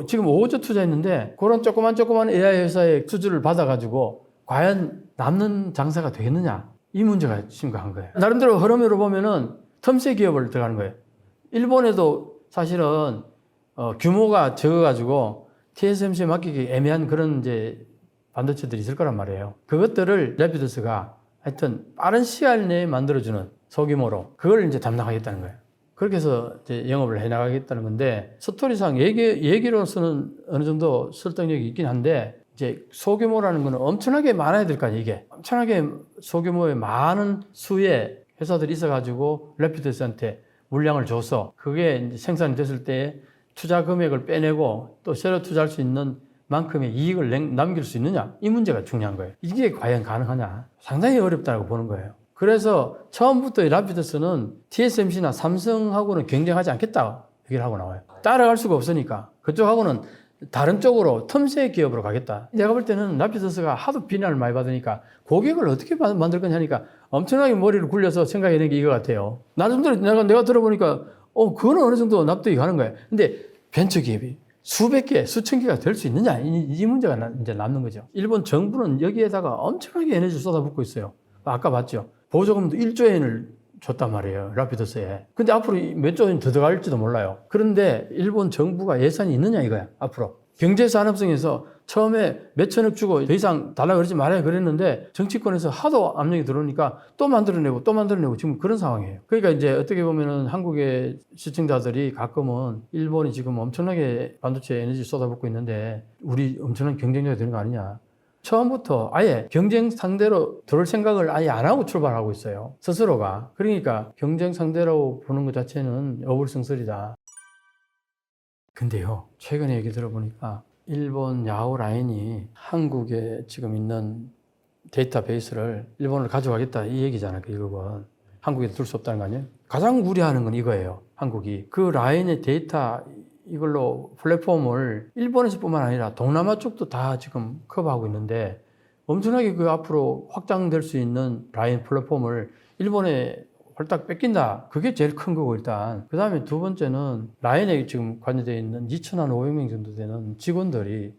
지금 5조 투자했는데 그런 조그만 AI 회사의 수주를 받아가지고 과연 남는 장사가 되겠느냐? 이 문제가 심각한 거예요. 나름대로 흐름으로 보면은 틈새 기업을 들어가는 거예요. 일본에도 사실은 규모가 적어가지고 TSMC에 맡기기 애매한 그런 이제 반도체들이 있을 거란 말이에요. 그것들을 래피더스가 하여튼 빠른 시간 내에 만들어주는 소규모로 그걸 이제 담당하겠다는 거예요. 그렇게 해서 이제 영업을 해 나가겠다는 건데 스토리상 얘기로서는 어느 정도 설득력이 있긴 한데 이제 소규모라는 거는 엄청나게 많아야 될 거 아니에요, 이게. 엄청나게 소규모의 많은 수의 회사들이 있어가지고 래피더스한테 물량을 줘서 그게 이제 생산이 됐을 때 투자 금액을 빼내고 또 새로 투자할 수 있는 만큼의 이익을 남길 수 있느냐? 이 문제가 중요한 거예요. 이게 과연 가능하냐? 상당히 어렵다고 보는 거예요. 그래서 처음부터 라피더스는 TSMC나 삼성하고는 경쟁하지 않겠다 얘기를 하고 나와요. 따라갈 수가 없으니까 그쪽하고는 다른 쪽으로 틈새 기업으로 가겠다. 내가 볼 때는 라피더스가 하도 비난을 많이 받으니까 고객을 어떻게 만들 거냐 하니까 엄청나게 머리를 굴려서 생각해낸 게 이거 같아요. 나름대로 내가 들어보니까 그거는 어느 정도 납득이 가는 거예요. 근데 벤처 기업이 수백 개, 수천 개가 될 수 있느냐? 이 문제가 이제 남는 거죠. 일본 정부는 여기에다가 엄청나게 에너지를 쏟아붓고 있어요. 아까 봤죠? 보조금도 1조 엔을 줬단 말이에요. 라피더스에. 근데 앞으로 몇 조 엔 더 들어갈지도 몰라요. 그런데 일본 정부가 예산이 있느냐 이거야, 앞으로. 경제산업성에서 처음에 몇천억 주고 더 이상 달라 그러지 말아야 그랬는데 정치권에서 하도 압력이 들어오니까 또 만들어내고 지금 그런 상황이에요. 그러니까 이제 어떻게 보면은 한국의 시청자들이 가끔은 일본이 지금 엄청나게 반도체 에너지 쏟아붓고 있는데 우리 엄청난 경쟁자가 되는 거 아니냐. 처음부터 아예 경쟁 상대로 들을 생각을 아예 안 하고 출발하고 있어요. 스스로가. 그러니까 경쟁 상대로 보는 것 자체는 어불성설이다. 근데요, 최근에 얘기 들어보니까 일본 야후 라인이 한국에 지금 있는 데이터베이스를 일본을 가져가겠다 이 얘기잖아요. 이건 한국에 둘 수 없다는 거 아니에요? 가장 우려하는 건 이거예요. 한국이 그 라인의 데이터 이걸로 플랫폼을 일본에서 뿐만 아니라 동남아 쪽도 다 지금 커버하고 있는데 엄청나게 그 앞으로 확장될 수 있는 라인 플랫폼을 일본에 홀딱 뺏긴다. 그게 제일 큰 거고 일단. 그 다음에 두 번째는 라인에 지금 관여되어 있는 2,500명 정도 되는 직원들이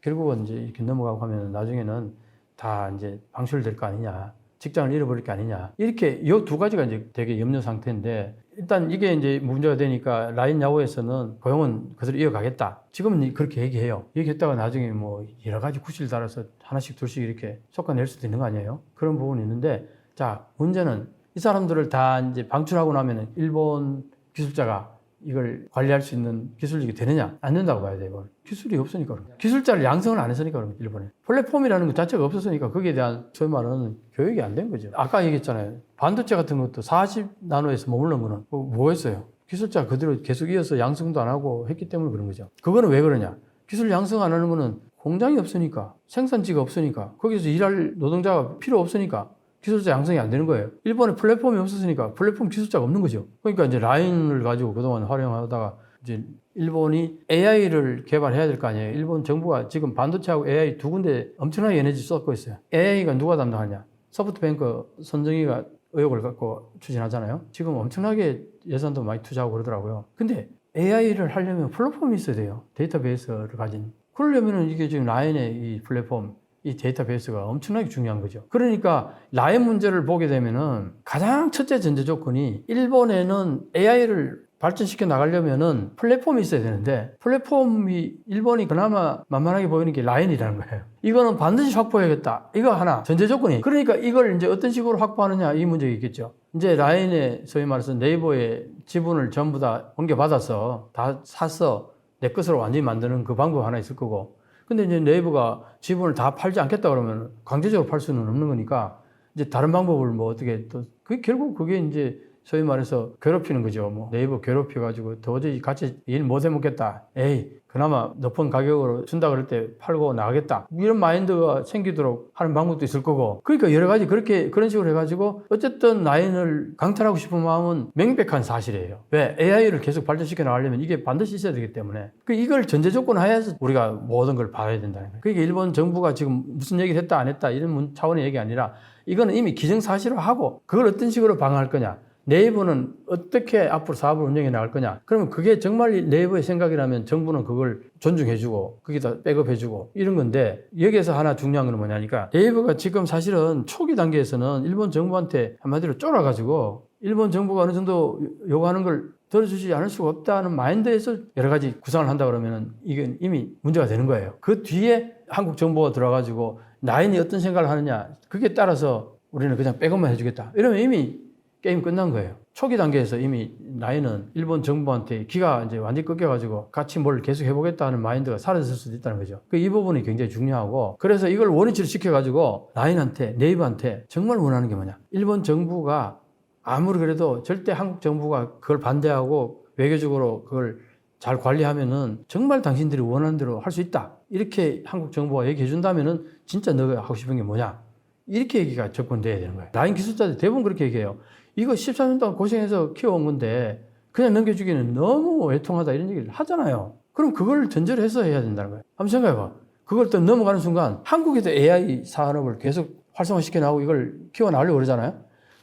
결국은 이제 이렇게 넘어가고 하면 나중에는 다 이제 방출될 거 아니냐. 직장을 잃어버릴 게 아니냐. 이렇게 이 두 가지가 이제 되게 염려 상태인데 일단 이게 이제 문제가 되니까 라인 야후에서는 고용은 그대로 이어가겠다. 지금은 그렇게 얘기해요. 얘기했다가 나중에 뭐 여러 가지 구실을 달아서 하나씩 둘씩 이렇게 쏟아낼 수도 있는 거 아니에요? 그런 부분이 있는데 자, 문제는 이 사람들을 다 이제 방출하고 나면은 일본 기술자가 이걸 관리할 수 있는 기술력이 되느냐? 안 된다고 봐야 돼요. 기술이 없으니까. 기술자를 양성을 안 했으니까 그런 일본에. 플랫폼이라는 것 자체가 없었으니까 거기에 대한 소위 말하는 교육이 안 된 거죠. 아까 얘기했잖아요. 반도체 같은 것도 40나노에서 머무른 거는 뭐 했어요? 기술자 그대로 계속 이어서 양성도 안 하고 했기 때문에 그런 거죠. 그거는 왜 그러냐? 기술 양성 안 하는 거는 공장이 없으니까, 생산지가 없으니까, 거기서 일할 노동자가 필요 없으니까 기술자 양성이 안 되는 거예요. 일본에 플랫폼이 없었으니까 플랫폼 기술자가 없는 거죠. 그러니까 이제 라인을 가지고 그동안 활용하다가 이제 일본이 AI를 개발해야 될 거 아니에요. 일본 정부가 지금 반도체하고 AI 두 군데 엄청나게 에너지 쏟고 있어요. AI가 누가 담당하냐? 소프트뱅크 손정희가 의혹을 갖고 추진하잖아요. 지금 엄청나게 예산도 많이 투자하고 그러더라고요. 근데 AI를 하려면 플랫폼이 있어야 돼요. 데이터베이스를 가진. 그러려면 이게 지금 라인의 이 플랫폼, 이 데이터베이스가 엄청나게 중요한 거죠. 그러니까 라인 문제를 보게 되면은 가장 첫째 전제 조건이 일본에는 AI를 발전시켜 나가려면은 플랫폼이 있어야 되는데 플랫폼이 일본이 그나마 만만하게 보이는 게 라인이라는 거예요. 이거는 반드시 확보해야겠다. 이거 하나 전제 조건이. 그러니까 이걸 이제 어떤 식으로 확보하느냐 이 문제가 있겠죠. 이제 라인에 소위 말해서 네이버의 지분을 전부 다 옮겨받아서 다 사서 내 것으로 완전히 만드는 그 방법 하나 있을 거고. 근데 이제 네이버가 지분을 다 팔지 않겠다 그러면 강제적으로 팔 수는 없는 거니까 이제 다른 방법을 뭐 어떻게 또 결국 그게 이제 소위 말해서 괴롭히는 거죠. 뭐 네이버 괴롭혀가지고 도저히 같이 일 못 해먹겠다. 에이, 그나마 높은 가격으로 준다 그럴 때 팔고 나가겠다. 이런 마인드가 생기도록 하는 방법도 있을 거고. 그러니까 여러 가지 그런 식으로 해가지고 어쨌든 라인을 강탈하고 싶은 마음은 명백한 사실이에요. 왜? AI를 계속 발전시켜 나가려면 이게 반드시 있어야 되기 때문에. 이걸 전제 조건 하에서 우리가 모든 걸 봐야 된다는 거예요. 그러니까 일본 정부가 지금 무슨 얘기를 했다 안 했다 이런 차원의 얘기 아니라 이거는 이미 기정사실화하고 그걸 어떤 식으로 방어할 거냐. 네이버는 어떻게 앞으로 사업을 운영해 나갈 거냐. 그러면 그게 정말 네이버의 생각이라면 정부는 그걸 존중해주고 거기다 백업해주고 이런 건데 여기에서 하나 중요한 건 뭐냐니까 네이버가 지금 사실은 초기 단계에서는 일본 정부한테 한마디로 쫄아가지고 일본 정부가 어느 정도 요구하는 걸 들어주지 않을 수가 없다는 마인드에서 여러 가지 구상을 한다 그러면 이게 이미 문제가 되는 거예요. 그 뒤에 한국 정부가 들어가가지고 라인이 어떤 생각을 하느냐 그게 따라서 우리는 그냥 백업만 해주겠다. 이러면 이미 게임 끝난 거예요. 초기 단계에서 이미 라인은 일본 정부한테 기가 이제 완전히 꺾여가지고 같이 뭘 계속 해보겠다는 마인드가 사라졌을 수도 있다는 거죠. 이 부분이 굉장히 중요하고 그래서 이걸 원위치를 시켜가지고 라인한테 네이버한테 정말 원하는 게 뭐냐. 일본 정부가 아무리 그래도 절대 한국 정부가 그걸 반대하고 외교적으로 그걸 잘 관리하면은 정말 당신들이 원하는 대로 할 수 있다. 이렇게 한국 정부가 얘기해 준다면은 진짜 너가 하고 싶은 게 뭐냐. 이렇게 얘기가 접근돼야 되는 거예요. 라인 기술자들 대부분 그렇게 얘기해요. 이거 14년 동안 고생해서 키워온 건데 그냥 넘겨주기는 너무 외통하다 이런 얘기를 하잖아요. 그럼 그걸 전제로 해서 해야 된다는 거예요. 한번 생각해봐. 그걸 또 넘어가는 순간 한국에도 AI 산업을 계속 활성화시켜 나가고 이걸 키워나가려고 그러잖아요.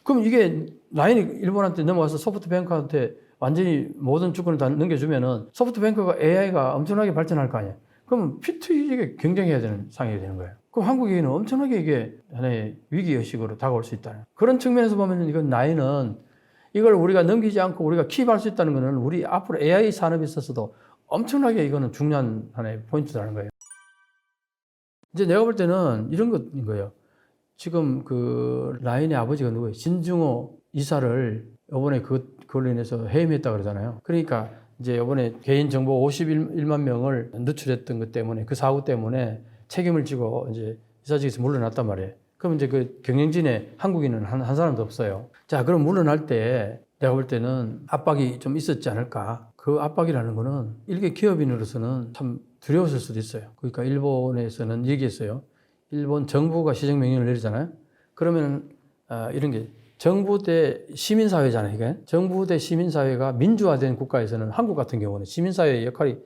그럼 이게 라인이 일본한테 넘어가서 소프트뱅크한테 완전히 모든 주권을 다 넘겨주면은 소프트뱅크가 AI가 엄청나게 발전할 거 아니에요. 그러면 P2E에게 경쟁해야 되는 상황이 되는 거예요. 그럼 한국에게는 엄청나게 이게 하나의 위기의식으로 다가올 수 있다는. 그런 측면에서 보면 이건 라인은 이걸 우리가 넘기지 않고 우리가 킵할 수 있다는 것은 우리 앞으로 AI 산업에 있어서도 엄청나게 이거는 중요한 하나의 포인트라는 거예요. 이제 내가 볼 때는 이런 것인 거예요. 지금 그 라인의 아버지가 누구예요? 진중호 이사를 이번에 그걸로 인해서 해임했다 그러잖아요. 그러니까 이제 이번에 개인정보 51만 명을 누출했던 것 때문에 그 사고 때문에 책임을 지고 이제 이사직에서 물러났단 말이에요. 그럼 이제 그 경영진에 한국인은 한 사람도 없어요. 자, 그럼 물러날 때 내가 볼 때는 압박이 좀 있었지 않을까. 그 압박이라는 거는 일개 기업인으로서는 참 두려웠을 수도 있어요. 그러니까 일본에서는 얘기했어요. 일본 정부가 시정명령을 내리잖아요. 그러면 이런 게 정부 대 시민사회잖아요. 이게 정부 대 시민사회가 민주화된 국가에서는 한국 같은 경우는 시민사회의 역할이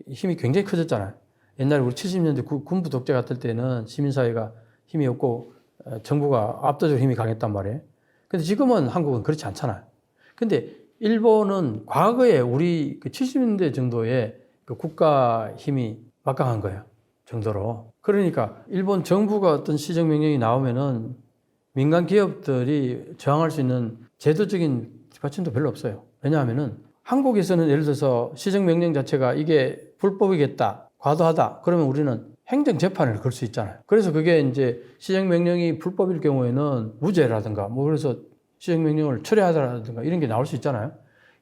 힘이 굉장히 커졌잖아요. 옛날에 우리 70년대 군부 독재 같을 때는 시민사회가 힘이 없고 정부가 압도적으로 힘이 강했단 말이에요. 근데 지금은 한국은 그렇지 않잖아요. 근데 일본은 과거에 우리 70년대 정도의 그 국가 힘이 막강한 거예요. 정도로. 그러니까 일본 정부가 어떤 시정명령이 나오면은 민간 기업들이 저항할 수 있는 제도적인 뒷받침도 별로 없어요. 왜냐하면은 한국에서는 예를 들어서 시정명령 자체가 이게 불법이겠다, 과도하다, 그러면 우리는 행정재판을 걸 수 있잖아요. 그래서 그게 이제 시정명령이 불법일 경우에는 무죄라든가, 뭐 그래서 시정명령을 철회하더라든가 이런 게 나올 수 있잖아요.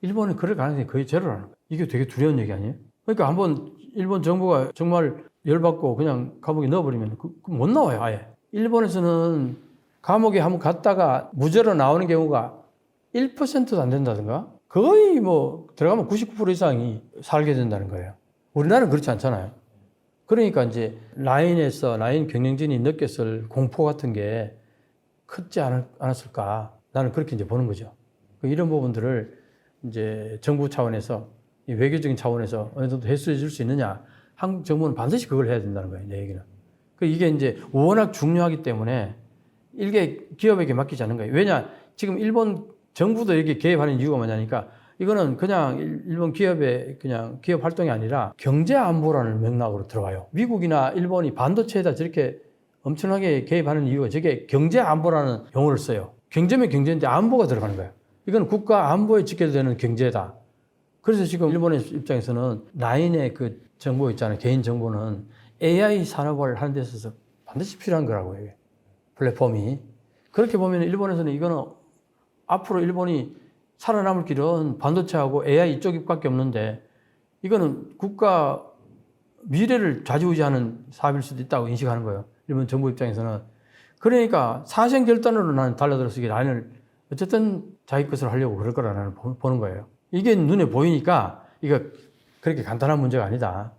일본은 그럴 가능성이 거의 제로라는 거예요. 이게 되게 두려운 얘기 아니에요? 그러니까 한번 일본 정부가 정말 열받고 그냥 감옥에 넣어버리면 못 나와요, 아예. 일본에서는 감옥에 한번 갔다가 무죄로 나오는 경우가 1%도 안 된다든가 거의 뭐 들어가면 99% 이상이 살게 된다는 거예요. 우리나라는 그렇지 않잖아요. 그러니까 이제 라인 경영진이 느꼈을 공포 같은 게 크지 않았을까. 나는 그렇게 이제 보는 거죠. 이런 부분들을 이제 정부 차원에서 외교적인 차원에서 어느 정도 해소해 줄 수 있느냐. 한국 정부는 반드시 그걸 해야 된다는 거예요. 내 얘기는. 이게 이제 워낙 중요하기 때문에 일개 기업에게 맡기지 않는 거예요. 왜냐? 지금 일본 정부도 여기 개입하는 이유가 뭐냐니까 이거는 그냥 일본 기업의 그냥 기업 활동이 아니라 경제 안보라는 맥락으로 들어와요. 미국이나 일본이 반도체에다 저렇게 엄청나게 개입하는 이유가 저게 경제 안보라는 용어를 써요. 경제면 경제인데 안보가 들어가는 거예요. 이건 국가 안보에 지켜야 되는 경제다. 그래서 지금 일본의 입장에서는 라인의 그 정보 있잖아요. 개인 정보는 AI 산업을 하는 데 있어서 반드시 필요한 거라고요. 이게. 플랫폼이. 그렇게 보면 일본에서는 이거는 앞으로 일본이 살아남을 길은 반도체하고 AI 이쪽밖에 없는데 이거는 국가 미래를 좌지우지하는 사업일 수도 있다고 인식하는 거예요. 일본 정부 입장에서는. 그러니까 사생결단으로 나는 달라들어서 이게 라인을 어쨌든 자기 것으로 하려고 그럴 거라 나는 보는 거예요. 이게 눈에 보이니까 이거 그렇게 간단한 문제가 아니다.